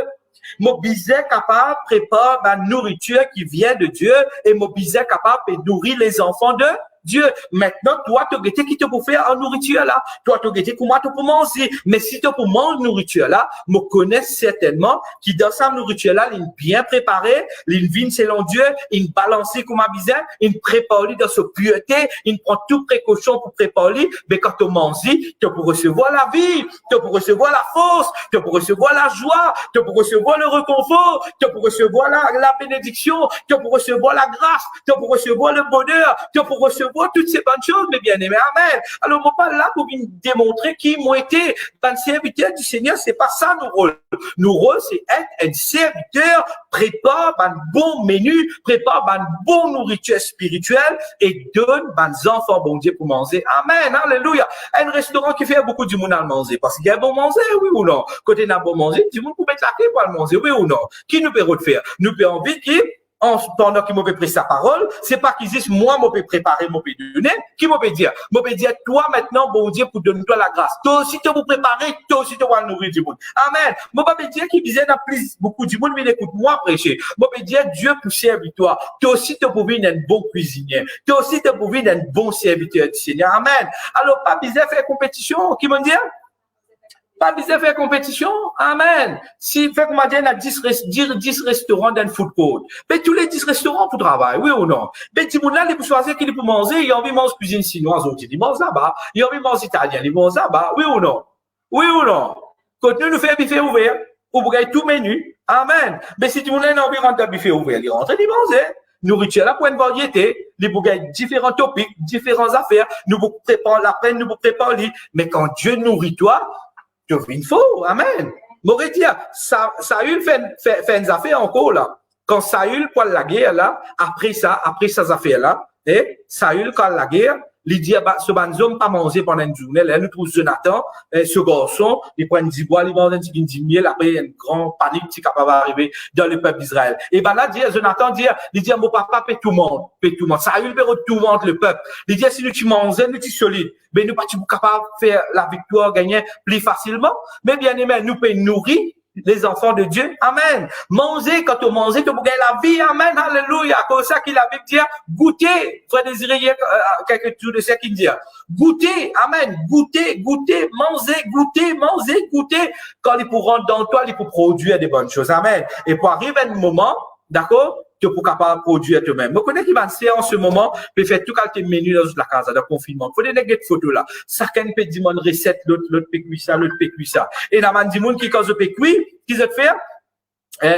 Mon bizarre capable prépare la nourriture qui vient de Dieu et mon bizarre capable de nourrir les enfants de Dieu. Maintenant, toi, tu as qui te pour faire en nourriture là. Toi, tu as comment tu pour manger. Mais si tu pour manger nourriture là, me connais certainement qui dans sa nourriture là, il est bien préparé, il vient selon Dieu, il balance comme un bizarre, il prépare dans sa pureté, il prend toute précaution pour préparer. Mais quand tu manges, tu pour recevoir la vie, tu pour recevoir la force, tu pour recevoir la joie, tu pour recevoir le réconfort, tu pour recevoir la bénédiction, tu pour recevoir la grâce, tu pour recevoir le bonheur, tu pour recevoir toutes ces bonnes choses, mes bien-aimés. Amen. Alors, moi, pas là pour vous démontrer qui m'ont été dans le serviteur du Seigneur. C'est pas ça, nos rôles. Nos rôles, c'est être un serviteur, prépare un bon menu, prépare une bonne nourriture spirituelle et donne des enfants, bon Dieu, pour manger. Amen. Alléluia. Un restaurant qui fait beaucoup du monde à manger. Parce qu'il y a bon manger, oui ou non? Côté n'a bon manger, du monde pour mettre la clé pour le manger, oui ou non? Qui nous peut faire? Nous peut envie qui pendant qu'il m'a pris sa parole, c'est pas qu'ils disent, moi, m'a préparer, m'a donner, qui m'a dire, toi, maintenant, bon Dieu, pour donner toi la grâce. Toi aussi, tu vas préparer, toi aussi, tu vas nourrir du monde. Amen. M'a dire qu'il disait, n'a plus beaucoup du monde, mais écoute, moi, prêcher. M'a dire, Dieu pour servir toi. Toi aussi, tu peux venir un bon cuisinier. Toi aussi, tu peux venir un bon serviteur du Seigneur. Amen. Alors, pas besoin faire compétition, qui m'a dit? Pas besoin de faire compétition. Amen. Si, fait qu'on m'a dit, il y a 10 restaurants dans le food court. Mais tous les 10 restaurants pour travailler, oui ou non? Mais, tu là, ils peuvent choisir qu'il peut manger, il a envie de manger cuisine chinoise, ils mangent là-bas. Il a envie de manger italien, ils mangent là-bas. Oui ou non? Oui ou non? Quand nous fait buffet ouvert, ou vous gagnez tout menu. Amen. Mais si tu là, il a envie de rentrer buffet ouvert, il rentre, il mange. Nourriture là pour une variété. il pour gagner différents topics, différentes affaires, nous vous préparons la peine, nous vous préparons lui. Mais quand Dieu nourrit toi, tu vis une faux. Amen. M'aurait dit, Saül fait une affaire encore là. Quand Saül prend la guerre là, après ces affaires-là, et Saül, quand la guerre, il dit, ce banzom pas manger pendant une journée, là, nous trouve Jonathan, ce garçon, il prend 10 bois, il mange un petit miel, après, il y a une grande panique qui est capable d'arriver dans le peuple d'Israël. Et ben là, Jonathan dit, mon papa paie tout le monde, Saül paie tout le monde, le peuple. Il dit, si nous tu manges, nous tu solide, mais nous pas capable de faire la victoire, gagner plus facilement, mais bien aimé, nous peut nourrir les enfants de Dieu. Amen. Manger, quand on mange, tu peux gagner la vie. Amen. Alléluia. Comme ça qu'il a Bible dit, goûter. Frère Désiré, quelques jours de ce qu'il dit. Goûter. Amen. Goûter, manger, goûter. Quand il pour rentrer dans toi, il pour produire des bonnes choses. Amen. Et pour arriver à un moment, d'accord, tu es capable de produire toi-même. Je connais qui va faire en ce moment, peut faire tout qualité menu dans la casa de confinement. Faut des photos là. Chacun peut dire une recette, l'autre peut cuire ça, l'autre peut cuire ça. Et dans dit monde qui quand je peux cuire, qui je faire?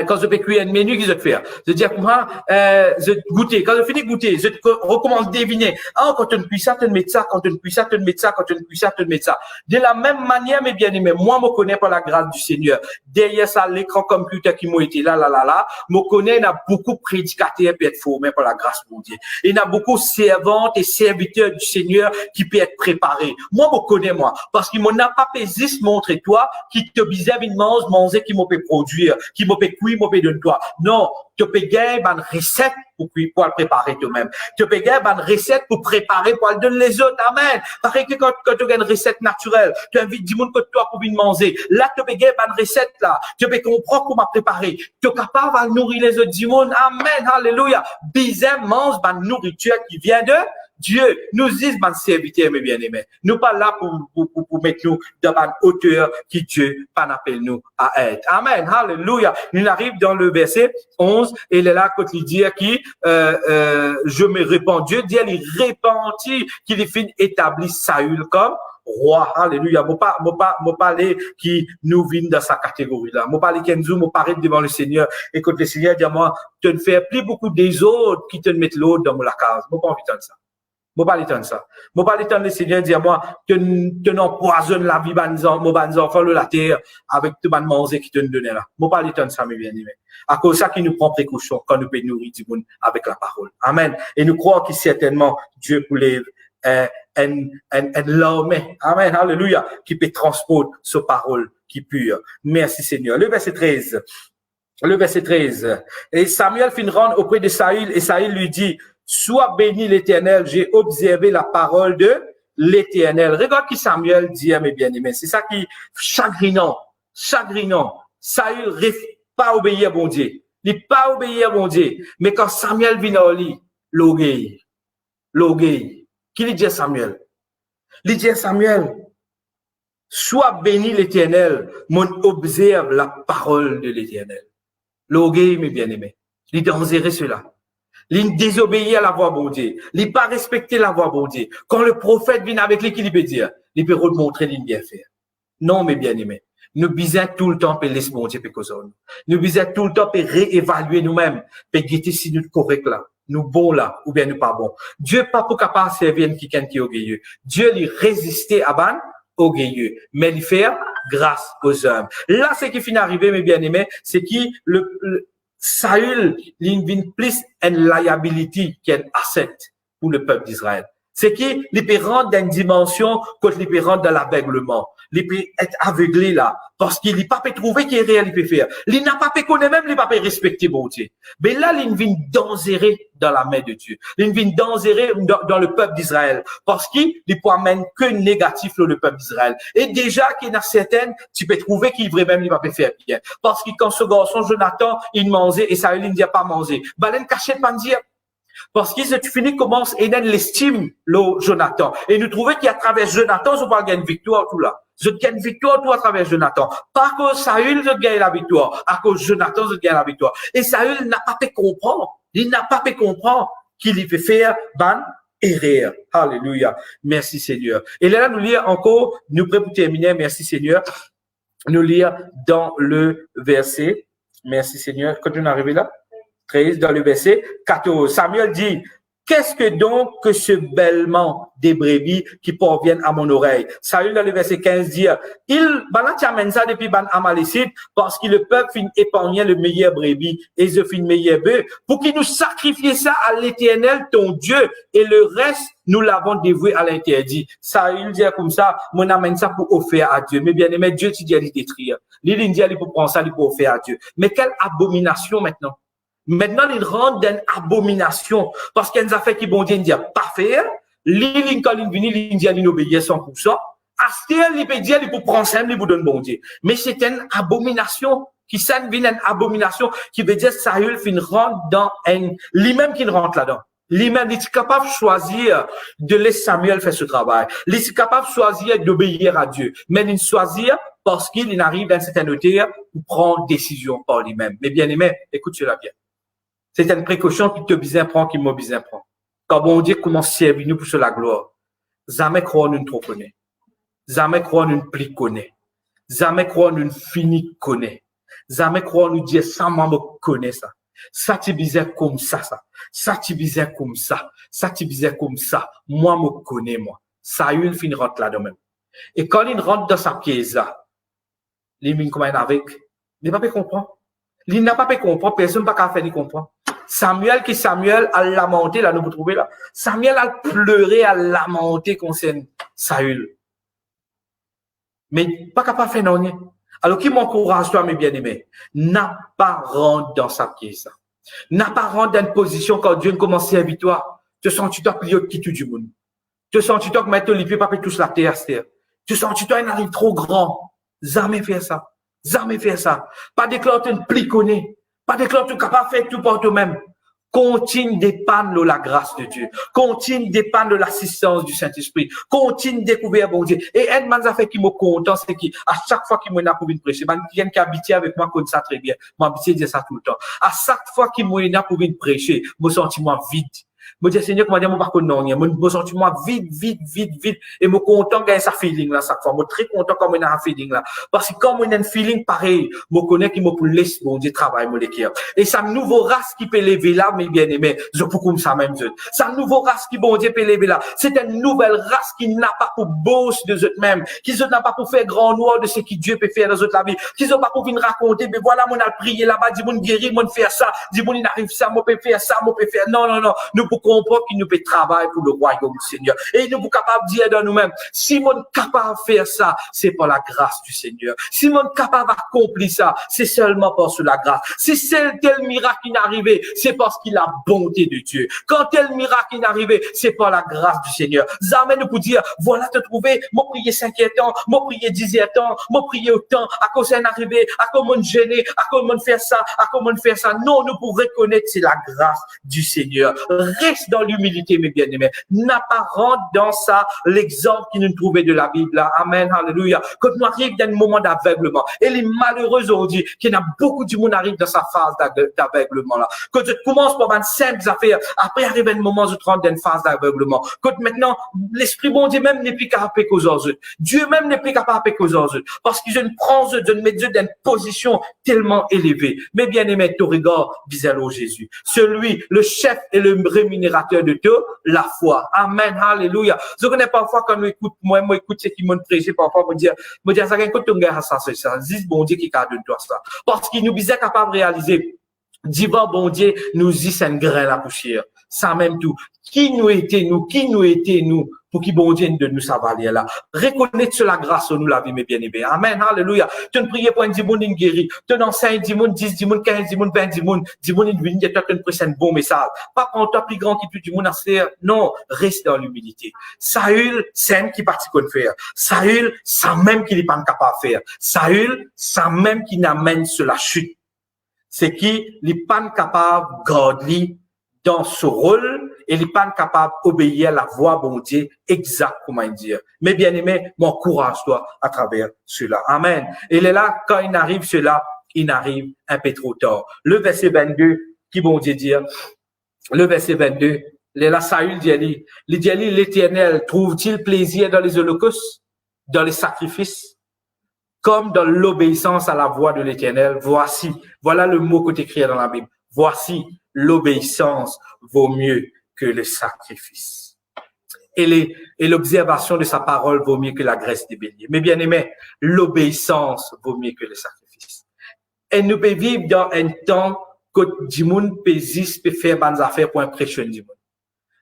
Quand je peux cuire un menu, qui je faire? Je dis, moi, je goûter. Quand je finis de goûter, je recommence à deviner. Ah, quand tu ne cuis ça, tu ne mets ça. Quand tu ne cuis ça, tu ne mets ça. Quand tu ne cuis ça, tu ne mets ça. De la même manière, mes bien-aimés, moi, je me connais par la grâce du Seigneur. Derrière ça, l'écran computer qui m'a été là, je connais, il y a beaucoup de prédicateurs qui peuvent être formés par la grâce de Dieu. Il y a beaucoup de servantes et serviteurs du Seigneur qui peuvent être préparés. Moi, je connais, moi. Parce qu'il m'en a pas juste montré toi, qui te bisait une manger, qui m'a peut produire, qui m'a peut cuire, m'a peut donner toi. Non. Tu peux gagner une recette pour le préparer toi-même. Tu peux gagner une recette pour préparer, pour le donner les autres. Amen. Pareil que quand tu as une recette naturelle, tu invites du monde que toi pour venir manger. Là, tu peux gagner une recette là. Tu peux comprendre comment préparer. Tu es capable de nourrir les autres du monde. Amen. Alléluia. Bizarre mange une nourriture qui vient de Dieu. Nous disons, mon serviteur, mes bien-aimés. Nous pas là pour mettre nous dans une hauteur qui Dieu pas appelle nous à être. Amen. Alléluia. Nous arrivons dans le verset 11, et il est là, quand il dit qui, je me répands. Dieu dit, il répandit qu'il fin établi Saül comme roi. Alléluia. Moi parler qui nous vient dans sa catégorie là. Moi parler Kenzo, moi parler devant le Seigneur. Et quand le Seigneur dit à moi, tu ne fais plus beaucoup des autres qui te mettent l'autre dans la case. Moi pas envie de ça. Moi pas l'étendre ça. Moi pas l'étendre le Seigneur dit à moi, tu n'empoisonnes la vie de enfants de la terre avec tout le manger qui te donne là. Moi pas l'étendre ça, mes bien-aimés. À cause de ça qui nous prend précaution quand nous pouvons nourrir du monde avec la parole. Amen. Et nous croyons que certainement Dieu pour les l'homme. Amen. Alléluia. Qui peut transporter sa parole qui pure. Merci Seigneur. Le verset 13. Et Samuel fit rendre auprès de Saül et Saül lui dit, sois béni l'Éternel, j'ai observé la parole de l'Éternel. Regarde qui Samuel dit à mes bien-aimés. C'est ça qui chagrinant. Saül n'a pas obéi à bon Dieu. Il n'a pas obéi à bon Dieu. Mais quand Samuel vient au lit, l'orgueil. Qui lui dit à Samuel? Il dit à Samuel, sois béni l'Éternel, mon observe la parole de l'Éternel. L'orgueil, mes bien-aimés. Il dangereux cela. Il désobéit à la voix bon Dieu. Il pas respecter la voix bon Dieu. Quand le prophète vient avec lui, qu'il peut dire, il peut remontrer qu'il bien faire. Non, mes bien-aimés. Nous bisons tout le temps pour laisser bon Dieu pour cause nous bisons tout le temps pour réévaluer nous-mêmes, pour guetter si nous correct là, nous bons là, ou bien nous pas bons. Dieu pas pour capable de servir quelqu'un qui est orgueilleux. Dieu lui résister à ban orgueilleux, mais lui faire grâce aux hommes. Là, ce qui finit d'arriver, mes bien-aimés, c'est qui Saül, il vient plus une liability qu'un asset pour le peuple d'Israël. C'est qui, il peut rentrer dans une dimension quand il peut rentrer dans l'aveuglement. Il peut être aveuglé là, parce qu'il n'a pas pu trouver qui est réel, il peut faire. Il n'a pas pu connaître même, il n'a pas pu respecter bon Dieu. Mais là, il vient dangerer dans la main de Dieu. Il vient dangerer dans le peuple d'Israël. Parce qu'il ne peut amener que négatif le peuple d'Israël. Et déjà, qu'il y en a certaines, tu peux trouver qu'il vraiment, il va pas faire bien. Parce que quand ce garçon, Jonathan, il mangeait, et Saül, il ne dit pas manger. Balen cachait pas dire. Parce qu'il tu finis commence et donne l'estime le Jonathan. Et nous trouvons qu'à travers Jonathan, je parle d'une victoire tout là. Je gagne victoire tout à travers Jonathan. Pas à cause Saül, je gagne la victoire. À cause Jonathan, je gagne la victoire. Et Saül n'a pas pu comprendre. Il n'a pas pu comprendre qu'il y fait faire ban erreur. Alléluia. Merci Seigneur. Et là, nous lire encore, nous prêts pour terminer. Merci Seigneur. Nous lire dans le verset. Merci Seigneur. Quand on est arrivé là? 13, dans le verset 14. Samuel dit, Qu'est-ce que donc que ce bêlement des brebis qui parviennent à mon oreille? Saül dans le verset 15 dit, Balan t'amène ça depuis ban Amalécite parce que le peuple fin épargner le meilleur brebis et je fin meilleur bœuf pour qu'il nous sacrifie ça à l'Éternel, ton Dieu, et le reste, nous l'avons dévoué à l'interdit. Saül dit comme ça, mon amène ça pour offrir à Dieu. Mais bien aimé, Dieu tu dis à lui détruire. L'île dit pour prendre ça, pour offrir à Dieu. Mais quelle abomination maintenant? Maintenant, il rentre dans une abomination parce qu'il y a des affaires qui bon Dieu ne dit pas faire. L'île, quand il vient, il dit il obéit 100%. Astel, il peut dire, il peut prendre ça, il vous donne bon Dieu. Mais c'est une abomination qui s'en vient une abomination qui veut dire Saül fin rentre dans lui-même qui rentre là-dedans. Lui-même, il est capable de choisir de laisser Samuel faire ce travail. Il est capable de choisir d'obéir à Dieu. Mais il choisit parce qu'il arrive dans cette hauteur pour prendre décision par lui-même. Mais bien aimé, écoute cela bien. C'est une précaution qui te besoin prend, qui m'a besoin prend. Quand bon Dieu commence à servir nous pour la gloire, jamais croire nous trop connaît. Jamais croire nous plus connaît. Jamais croire nous fini connaît. Jamais croire nous dire ça, moi, me connaît ça. Ça, tu besoin comme ça. Ça, tu besoin comme ça. Ça, tu besoin comme ça. Moi, me connais, moi. Saül fin rentre là-dedans même. Et quand il rentre dans sa pièce là, il vient comme avec. Il n'a pas pu comprendre. Il n'a pas pu comprendre. Personne n'a pas faire ni comprendre. Samuel a lamenté, là, nous vous trouvez là. Samuel a pleuré, a lamenté concernant Saül. Mais pas capable de faire non. Alors, qui m'encourage, toi, mes bien-aimés? N'a pas rentre dans sa pièce. N'a pas rentre dans une position quand Dieu commence à servir toi. Tu sens-tu toi plus haut qui tout du monde. Tu sens-tu toi que mettre les pieds, pas tous la terre. Tu sens-tu toi, il arrive trop grand. Jamais faire ça. Jamais faire ça. Pas déclarer une pliconner. Pas déclarer tout capable de faire tout par toi-même. Continue dépendre de la grâce de Dieu. Continue dépendre de l'assistance du Saint-Esprit. Continue découvrir bon Dieu. Et un des affaires qui me content, c'est qu'à chaque fois qu'il m'a pour venir prêcher, quelqu'un qui habite avec moi connaît ça très bien. Moi, habite dire ça tout le temps. À chaque fois qu'il m'a pour venir prêcher, me sentiment vide. Me dis Seigneur, comment dire, moi, par contre, non, me sentiment vide. Et me content gagner sa feeling là, chaque fois. Me très content quand on a un feeling là. Parce que quand on a un feeling pareil, me connaît qu'il me pour laisser, bon Dieu, travail, mon l'équerre. Et ça nouveau race qui peut lever là, mes bien-aimés, je peux comme ça même, ça nouveau race qui, bon Dieu, peut lever là. C'est une nouvelle race qui n'a pas pour boss de eux-mêmes, qui n'a pas pour faire grand noir de ce que Dieu peut faire dans notre vie, qui n'a pas pour venir raconter, mais voilà, mon a prié là-bas, dit mon guéri, mon faire ça, dit mon il arrive ça, mon peut faire ça, mon peut faire, non, nous pour comprendre qu'il nous peut travailler pour le royaume du Seigneur. Et nous sommes capables de dire dans nous-mêmes, si mon est capable de faire ça, c'est par la grâce du Seigneur. Si mon est capable d'accomplir ça, c'est seulement par la grâce. Si tel miracle qui est arrivé, c'est parce qu'il a la bonté de Dieu. Quand tel miracle est arrivé, c'est par la grâce du Seigneur. Jamais nous pour dire, voilà te trouver, moi prier 5 ans, moi prier 10 ans, moi prier autant, à cause c'est arrivé, à comment gêner, à comment faire ça, à comment faire ça. Non, nous pour reconnaître c'est la grâce du Seigneur. Reste dans l'humilité, mes bien-aimés. N'a pas rentre dans ça l'exemple qui nous trouvait de la Bible. Là. Amen, alléluia. Quand nous arrivons dans un moment d'aveuglement, et les malheureux aujourd'hui, qu'il y a beaucoup de monde arrive dans sa phase d'aveuglement là. Quand tu commences par une simple affaire, après arrive un moment où tu rentres dans une phase d'aveuglement. Quand maintenant, l'Esprit bon Dieu même n'est plus capable qu'aux autres. Dieu même n'est plus capable qu'aux autres. Parce que je ne prends de mettre Dieu dans une position tellement élevée. Mais bien aimé, tu regardes, disait Jésus. Celui, le chef et le rémunérateur de tout, la foi. Amen, alléluia. Je connais parfois quand moi écoute ce qui m'ont prêché, parfois me dire, ça écoute ton gars, ça, dis bon Dieu qui a de toi ça. Parce qu'il nous disait capable de réaliser, divin bon Dieu, nous dit c'est un grain la poussière. Ça même tout. Qui nous était nous, pour qui bon Dieu de nous savalier là. Reconnaître la grâce nous la vie, mes bien-aimés. Amen, alléluia. Tu ne pries pour un dimon guéri. Tu n'enseignes dimon, 10 dimon, 15 dimon, 20 dimon, dimon une vie, tu ne prêches un bon message. Pas quand toi plus grand qui tout dimon à faire. Non, reste dans l'humilité. Saül, c'est un qui partit qu'on faire. Saül, ça même qu'il n'est pas capable de faire. Saül, ça même qui n'amène sur la chute. C'est qui n'est pas capable de garder dans ce rôle et n'est pas capable d'obéir à la voix bon Dieu exact comment dire. Mais bien aimé, mon courage toi à travers cela. Amen. Et là, quand il arrive cela, il arrive un peu trop tard. Le verset 22, qui bon Dieu dit, le verset 22, là, Saül dit, l'Éternel trouve-t-il plaisir dans les holocaustes, dans les sacrifices? Comme dans l'obéissance à la voix de l'Éternel, voilà le mot que tu écris dans la Bible. Voici, l'obéissance vaut mieux que le sacrifice. Et l'observation de sa parole vaut mieux que la graisse des béliers. Mais bien aimé, l'obéissance vaut mieux que le sacrifice. Et nous pouvons vivre dans un temps que du monde peut faire bonnes affaires pour impressionner du monde.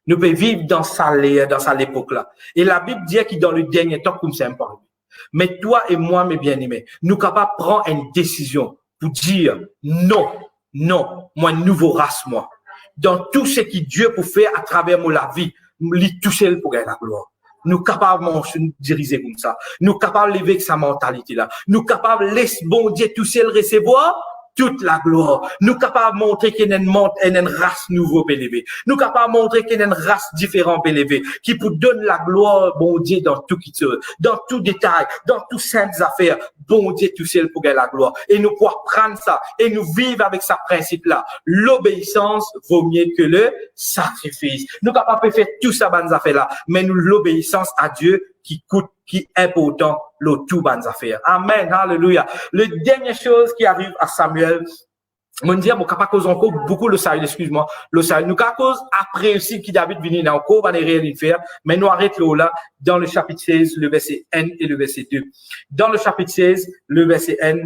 Nous pouvons vivre dans ça l'époque-là. Et la Bible dit que dans le dernier temps, comme c'est important. Mais toi et moi, mes bien-aimés, nous sommes capables de prendre une décision pour dire non, moi, nouveau race, moi. Dans tout ce que Dieu peut faire à travers la vie, lui toucher pour gagner la gloire. Nous sommes capables de nous diriger comme ça. Nous sommes capables de lever avec sa mentalité-là. Nous sommes capables de laisser bon Dieu tout seul recevoir toute la gloire. Nous sommes capables de montrer qu'il y a une race nouveau élevée. Nous sommes capables de montrer qu'il y a une race différente élevée qui peut donner la gloire, bon Dieu, dans tout qui dans tout détail, dans toutes saintes affaires. Bon Dieu, tout seul pour gagner la gloire. Et nous pouvons prendre ça et nous vivre avec ce principe-là. L'obéissance vaut mieux que le sacrifice. Nous sommes capables de faire tout ça, bonnes affaires-là, mais nous, l'obéissance à Dieu qui coûte, qui est important, le tout bonnes affaires. Amen, alléluia. Le dernière chose qui arrive à Samuel, mon Dieu, mon capable cause encore beaucoup le salut, excuse-moi, le salut. Nous cause après aussi qui David vient dans encore, va rien faire, mais nous arrêtons là, dans le chapitre 16, le verset 1 et le verset 2. Dans le chapitre 16, le verset 1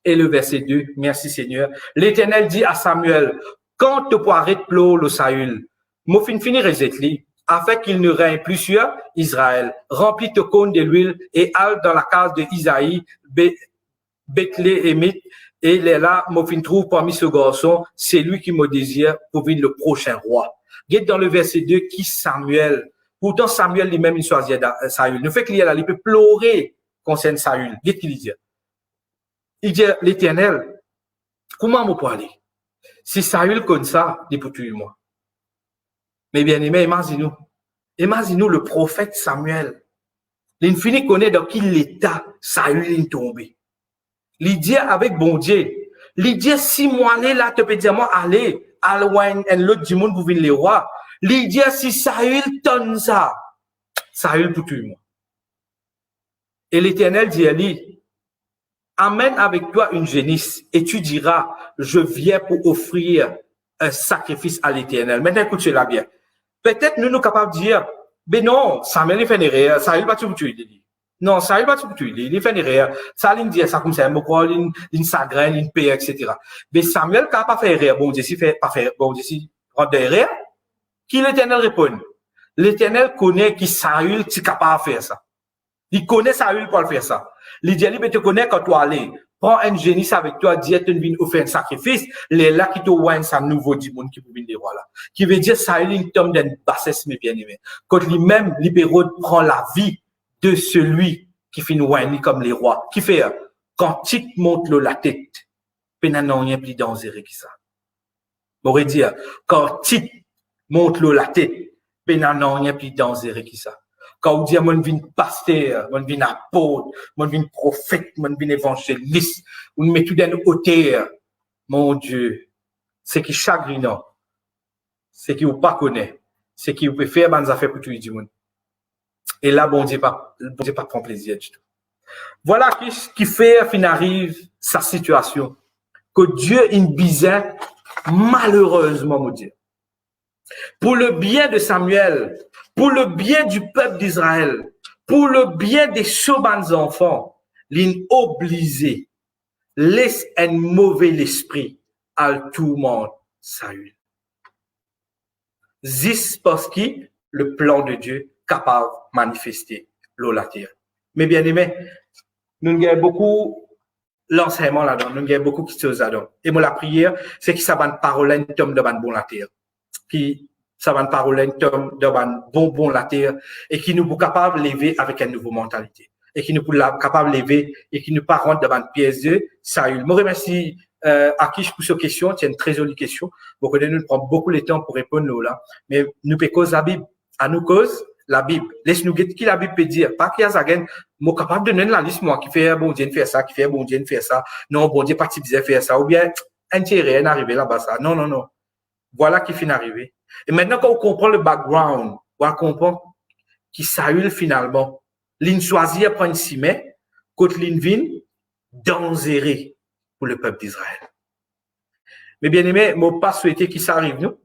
et le verset 2, merci Seigneur. L'Éternel dit à Samuel, quand tu pourras arrêter le Saül, moi finir resetli, afin qu'il ne règne plus sur Israël. Remplis te cône de l'huile et halte dans la case de Isaïe, Bethléemite, et là, moi fin trouve parmi ce garçon, c'est lui qui me désire pour venir le prochain roi. Guette dans le verset 2 qui Samuel. Pourtant Samuel lui-même il choisit Saül. Le fait qu'il y a là, il peut pleurer concernant Saül. Guette qu'il dit. Il dit l'Éternel, comment moi pour aller? Si Saül comme ça, il peut tuer moi. Mais bien aimé, imaginez-nous le prophète Samuel. L'infini connaît dans quel état Saül est tombé. Il dit avec bon Dieu, il dit si moi aller là, tu peux dire moi aller à loin un l'autre du monde pour venir les rois. Il dit si Saül donne ça, Saül pour tuer moi. Et l'Éternel dit à lui, amène avec toi une génisse et tu diras, je viens pour offrir un sacrifice à l'Éternel. Maintenant écoute cela bien. Peut-être nous capables de dire, mais non, Samuel il fait une erreur, Saül va te tuer. Non, Saül va te tuer, il fait une erreur. Ça il dit ça comme ça, il s'agraine, il paye, etc. Mais Samuel n'a pas fait erreur, bon Dieu, s'il fait pas faire, bon Dieu, s'il prend des erreurs, qui l'Éternel répond? L'Éternel connaît qui Saül est capable de faire ça. Il connaît Saül pour faire ça. Il dit, il te connaît quand tu allais. Prends un génie avec toi, dis tu viens offrir un sacrifice, les là qui te voient un nouveau du monde qui peut venir voir là. Qui veut dire ça il tombe dans une bassesse mes bien-aimés. Quand lui-même libéraux prend la vie de celui qui fait nous voir comme les rois. Qui fait quand tu montes la tête, penan rien plus dangereux que ça. M'aurait dit quand tu montes la tête, penan rien plus dangereux que ça. Quand on dit, moi, je viens pasteur, moi, je viens apôtre, moi, je viens prophète, moi, je viens évangéliste, on met tout dans hauteur. Mon Dieu, c'est qui chagrinant, c'est qui vous pas connaît, c'est qui vous peut faire bonnes affaires pour tout le monde. Et là, bon Dieu pas prend plaisir du tout. Voilà qui fait, fin arrive, sa situation. Que Dieu, il bizarre, malheureusement, mon Dieu. Pour le bien de Samuel, pour le bien du peuple d'Israël, pour le bien des chauvins enfants, l'obligé laisse un mauvais esprit à tout le monde Saül. C'est parce que le plan de Dieu capable de manifester la terre. Mais bien aimé, nous avons beaucoup l'enseignement là-dedans, nous avons beaucoup de choses là-dedans. Et moi la prière, c'est que ça va une parole un tombe de bon la terre. Qui ça va une parole un tombe de bon la terre et qui nous peut capable de lever avec une nouvelle mentalité et qui nous peut capable de lever et qui nous pas rendre devant une pièce de Saül. Moi remercie à qui je pose cette question, c'est une très jolie question. Beaucoup de nous prend beaucoup de temps pour répondre là, mais nous peut cause la Bible, à nous cause la Bible. Laisse-nous guetter qui la Bible peut dire, pas qu'il y a ça moi capable de donner la liste moi qui fait bon Dieu faire ça, qui fait bon Dieu faire ça. Non, bon Dieu parti bizarre faire ça ou bien intérêt arriver là-bas ça. Non. Voilà qui finit arrivé. Et maintenant, quand on comprend le background, on comprend que Saül, finalement, l'in choisit à prendre Simée, côté l'in vin, dangereux pour le peuple d'Israël. Mais bien aimé, moi pas souhaiter que ça arrive, nous.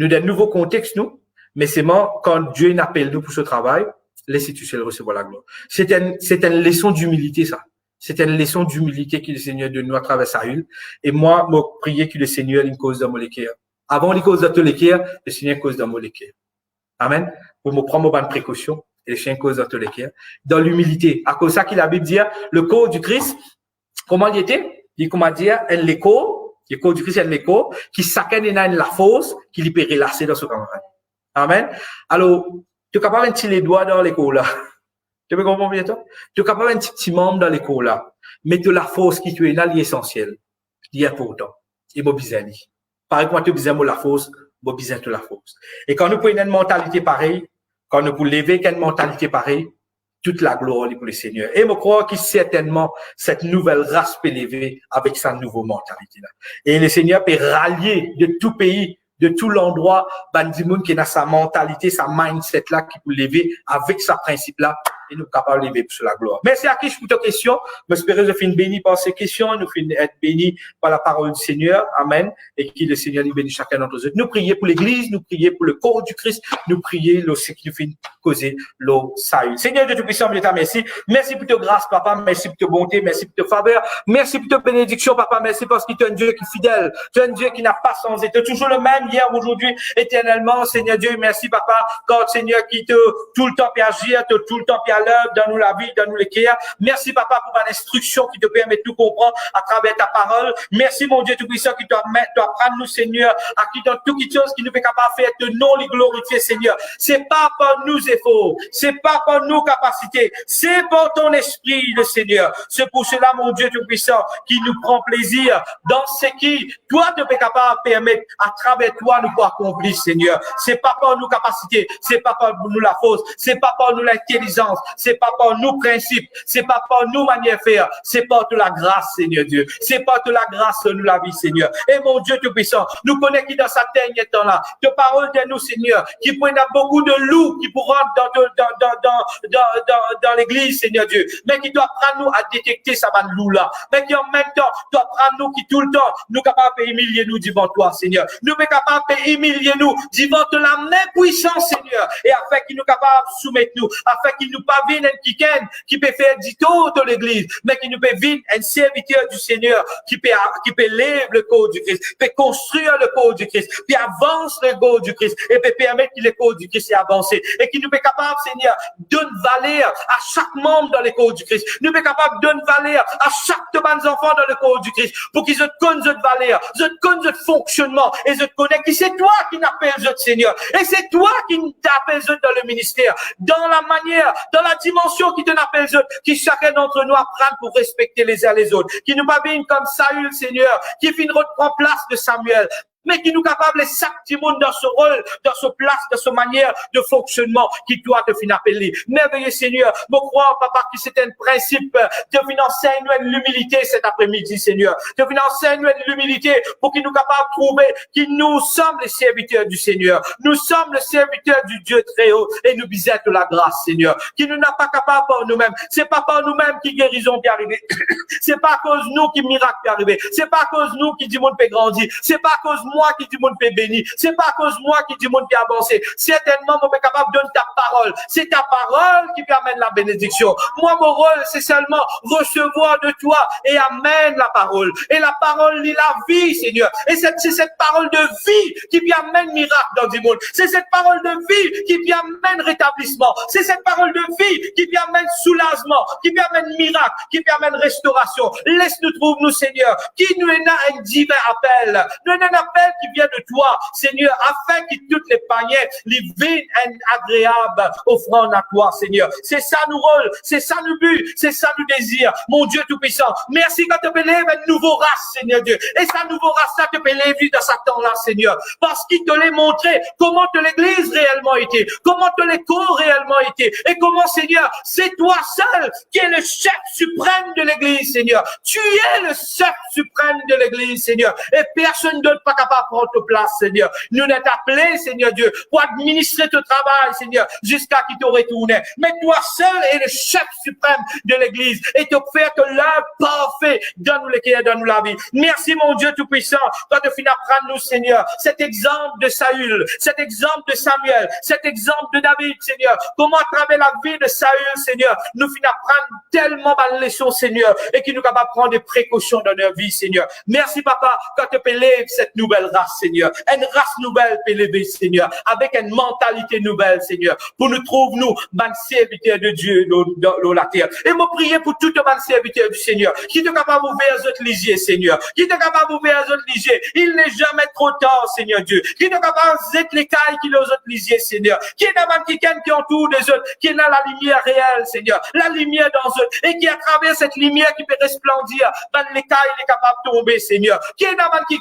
nous des nouveaux contextes, nous, mais c'est quand Dieu appelle nous pour ce travail, laissez tu seul recevoir la gloire. C'est une leçon d'humilité, ça. C'est une leçon d'humilité que le Seigneur donne nous à travers Saül. Et moi, je priais que le Seigneur ait une cause dans mon équerre. Avant les causes de tout l'équerre, le Seigneur cause dans mon équerre. Amen. Pour me prendre bonne précaution, et le Seigneur cause dans tout l'équerre. Dans l'humilité. À cause de ça que la Bible dit, le corps du Christ, comment il était? Il comment dire, le corps du Christ est le corps, qui chacun est dans la force, qui lui peut relasser dans ce camarade. Amen. Alors, tu es capable de mettre les doigts dans les corps là. Tu peux comprendre bien toi? Tu es capable de mettre un petit membre dans les corps là. Mais de la force qui tu es là, l'essentiel. Il est important. Et mon besoin. Par exemple, tu as besoin de la force, mon besoin de la force. Et quand nous prenons une mentalité pareille, quand nous pouvons lever une mentalité pareille, toute la gloire est pour le Seigneur. Et je crois que certainement, cette nouvelle race peut lever avec sa nouvelle mentalité là. Et le Seigneur peut rallier de tout pays, de tout l'endroit, Bandimoun qui a sa mentalité, sa mindset là, qui peut lever avec sa principe là, et nous capables de lever pour la gloire. Merci à Kish pour ta question. J'espère que je finis béni par ces questions, nous finis être bénis par la parole du Seigneur. Amen. Et que le Seigneur nous bénisse chacun d'entre eux. Nous prions pour l'église, nous prions pour le corps du Christ, nous prions aussi qui nous fait causer le salut. Seigneur Dieu Tout-Puissant, je te remercie. Merci pour ta grâce, Papa. Merci pour ta bonté. Merci pour ta faveur. Merci pour ta bénédiction, Papa. Merci parce que tu es un Dieu qui est fidèle. Tu es un Dieu qui n'a pas changé. Tu es toujours le même hier, aujourd'hui, éternellement. Seigneur Dieu, merci, Papa. Quand Seigneur qui te tout le temps peut agir, tout le temps peut l'œuvre, dans nous la vie, dans nous l'écrire. Merci, Papa, pour l'instruction qui te permet de tout comprendre à travers ta parole. Merci, mon Dieu Tout-Puissant, qui doit prendre nous, Seigneur, à qui dans toute chose qui nous fait capable de faire de non les glorifier, Seigneur. C'est pas par nous efforts, c'est pas par nos capacités, c'est par ton esprit, le Seigneur. C'est pour cela, mon Dieu Tout-Puissant, qui nous prend plaisir dans ce qui, toi, te fait capable de permettre à travers toi, nous pour accomplir, Seigneur. C'est pas par nos capacités, c'est pas par nous la force, c'est pas par nous l'intelligence, c'est pas par nos principes, c'est pas par nos manières de faire, c'est par de la grâce, Seigneur Dieu. C'est par de la grâce que nous la vie, Seigneur. Et mon Dieu Tout-Puissant, nous connaissons qui dans sa dernier temps là, de parole de nous, Seigneur, qui prennent beaucoup de loups qui pourront dans l'église, Seigneur Dieu, mais qui doit prendre nous à détecter ça van loup là, mais qui en même temps doit prendre nous qui tout le temps nous capables de humilier nous devant toi, Seigneur. Nous sommes capables de humilier nous devant la même puissance, Seigneur, et afin qu'il nous capable de soumettre nous, afin qu'il nous pas vienne un kiken qui peut faire du tout de l'église, mais qui nous peut venir un serviteur du Seigneur qui peut lever le corps du Christ, peut construire le corps du Christ, puis avance le corps du Christ, et peut permettre que le corps du Christ avance, et qui nous peut capable, Seigneur, donne valeur à chaque membre dans le corps du Christ. Nous sommes capables de donner valeur à chaque de mes enfants dans le corps du Christ, pour qu'ils se connaissent notre valeur, se connaissent notre fonctionnement, et se connaissent que c'est toi qui n'appelles notre Seigneur, et c'est toi qui t'appelles dans le ministère, dans la manière, dans la dimension qui te n'appelle qui chacun d'entre nous apprend pour respecter les uns les autres, qui nous pas bien comme Saül, Seigneur, qui finit de prendre place de Samuel, mais qui nous capable chaque petit monde dans ce rôle, dans ce place, dans ce manière de fonctionnement qui doit te finir appeler. Merveilleux Seigneur, je crois, Papa, que c'est un principe de venir enseigner l'humilité cet après-midi, Seigneur. De venir enseigner l'humilité pour qu'il nous capable de trouver que nous sommes les serviteurs du Seigneur. Nous sommes les serviteurs du Dieu très haut et nous bisons de la grâce, Seigneur. Qui nous n'a pas capable par nous-mêmes. C'est pas par nous-mêmes qui guérison peut arriver. C'est pas à cause de nous qui miracle peut arriver. C'est pas à cause de nous qui du monde peut grandir. C'est pas à cause moi qui du monde peut bénir. C'est pas à cause de moi qui du monde peut avancer. Certainement, moi, je suis capable de donner ta parole. C'est ta parole qui amène la bénédiction. Moi, mon rôle, c'est seulement recevoir de toi et amène la parole. Et la parole, lit la vie, Seigneur. Et c'est cette parole de vie qui amène miracle dans le monde. C'est cette parole de vie qui amène rétablissement. C'est cette parole de vie qui amène soulagement, qui amène miracle, qui amène restauration. Laisse-nous trouver, nous, Seigneur, qui nous a un divin appel. Nous avons un appel qui vient de toi, Seigneur, afin que toutes les paniers les viennent agréables offrande à toi, Seigneur. C'est ça nous rôle, c'est ça nous but, c'est ça nous désir. Mon Dieu Tout-Puissant, merci quand tu peux lever une nouvelle race, Seigneur Dieu. Et sa nouvelle race, ça te peut lever dans sa temps-là, Seigneur. Parce qu'il te l'a montré comment te l'église réellement était, comment te les corps réellement était, et comment, Seigneur, c'est toi seul qui es le chef suprême de l'église, Seigneur. Tu es le chef suprême de l'église, Seigneur. Et personne d'autre pas capable capable de prendre ta place, Seigneur. Nous n'êtes appelés, Seigneur Dieu, pour administrer ton travail, Seigneur, jusqu'à qui te retourne. Mais toi seul est le chef suprême de l'Église et te faire que l'œuvre parfait. Donne-nous le cœur, donne-nous la vie. Merci, mon Dieu Tout-Puissant, quand tu finis apprendre nous, Seigneur, cet exemple de Saül, cet exemple de Samuel, cet exemple de David, Seigneur. Comment à travers la vie de Saül, Seigneur, nous finissons apprendre tellement de leçons, Seigneur, et qui nous capable de prendre des précautions dans notre vie, Seigneur. Merci, Papa, quand tu peux lever cette nouvelle race, Seigneur. Une race nouvelle peut lever, Seigneur, avec une mentalité nouvelle, Seigneur, pour nous trouver, nous, ban serviteurs de Dieu dans la terre. Et me prier pour tout le serviteur du Seigneur, qui est capable d'ouvrir les autres lisiers, Seigneur, qui est capable d'ouvrir les autres lisiers. Il n'est jamais trop tard, Seigneur Dieu, qui est capable d'être les cailles qui les autres lisiers, Seigneur, qui est dans qui entoure des autres, qui est dans la lumière réelle, Seigneur, la lumière dans eux, et qui à travers cette lumière qui peut resplendir, dans les cailles, il est capable de tomber, Seigneur, qui est dans qui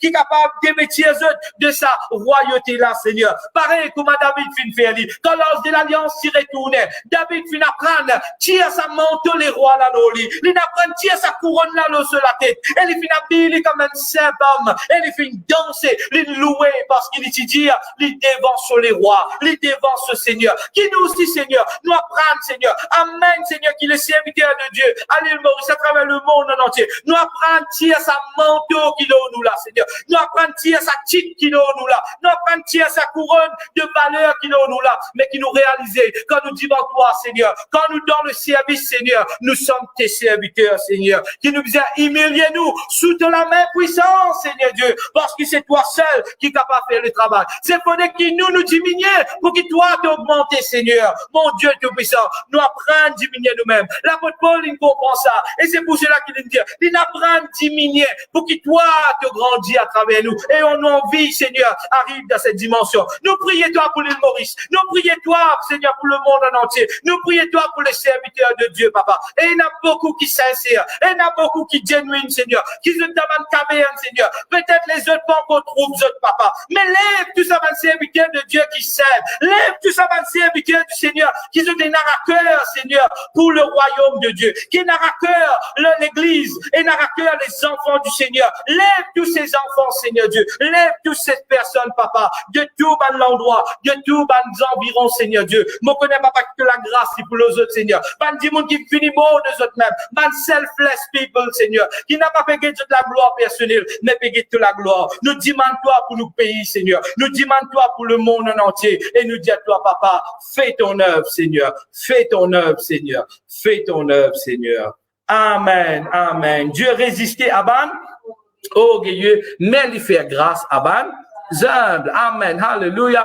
est capable d'émettre les autres de sa royauté là, Seigneur. Pareil comme David fin faire, quand l'ange de l'alliance s'y retournait, David fin apprendre, tire sa manteau les rois là, il apprend, tire sa couronne là, sur la tête, et il fin habiller comme un simple homme, et il fin danser, il louer, parce qu'il dit, il dévance les rois, il dévance ce Seigneur, qui nous aussi, Seigneur, nous apprendre, Seigneur, amen, Seigneur, qui est le serviteur de Dieu, à l'île Maurice, à travers le monde en entier, nous apprendre, tire sa manteau qui nous là, Seigneur, nous apprendre, tire sa titre qui nous là, nous apprendre, tire sa couronne de valeur qui nous là, mais qui nous réaliser, quand nous disons toi, Seigneur, quand nous dans le service, Seigneur, nous sommes tes serviteurs, Seigneur, qui nous disent, humiliez-nous sous la main puissante, Seigneur Dieu, parce que c'est toi seul qui est capable de faire le travail. C'est pour que nous diminuer, pour que toi t'augmenter, Seigneur. Mon Dieu Tout-Puissant, nous apprenons à diminuer nous-mêmes. L'apôtre Paul, il comprend ça. Et c'est pour cela qu'il dit, il apprend à diminuer, pour que toi te grandis à travers nous. Et on a envie, Seigneur, arrive dans cette dimension. Nous prions toi pour l'île Maurice. Nous prions toi, Seigneur, pour le monde en entier. Nous prions toi pour les serviteurs de Dieu, Papa. Et il y en a beaucoup qui sincères. Et il y en a beaucoup qui genuine, Seigneur. Qui se demandent caverne, Seigneur. Peut-être les autres pas encore trouvent, autres, Papa. Mais lève tous ces serviteurs de Dieu qui s'aiment. Lève tous ces serviteurs du Seigneur qui sont des narrateurs, Seigneur, pour le royaume de Dieu. Qui narrateurs l'église et narrateurs les enfants du Seigneur. Lève tous ces enfants, Seigneur Dieu. Lève toutes ces personnes, Papa, de tout l'endroit, de tout environs, Seigneur Dieu. Je connais, Papa, que la grâce pour les autres, Seigneur. Ban di monde qui finit mort de autres même. Ban selfless people, Seigneur, qui n'a pas payé toute la gloire personnelle, mais payé toute la gloire. Nous demandons toi pour nos pays, Seigneur. Nous demandons toi pour le monde en entier. Et nous disons à toi, Papa, fais ton œuvre, Seigneur. Fais ton œuvre, Seigneur. Fais ton œuvre, Seigneur. Amen, amen. Dieu résistait à Ban. Oh, Dieu, mais lui faire grâce à Ban. Amen. Hallelujah.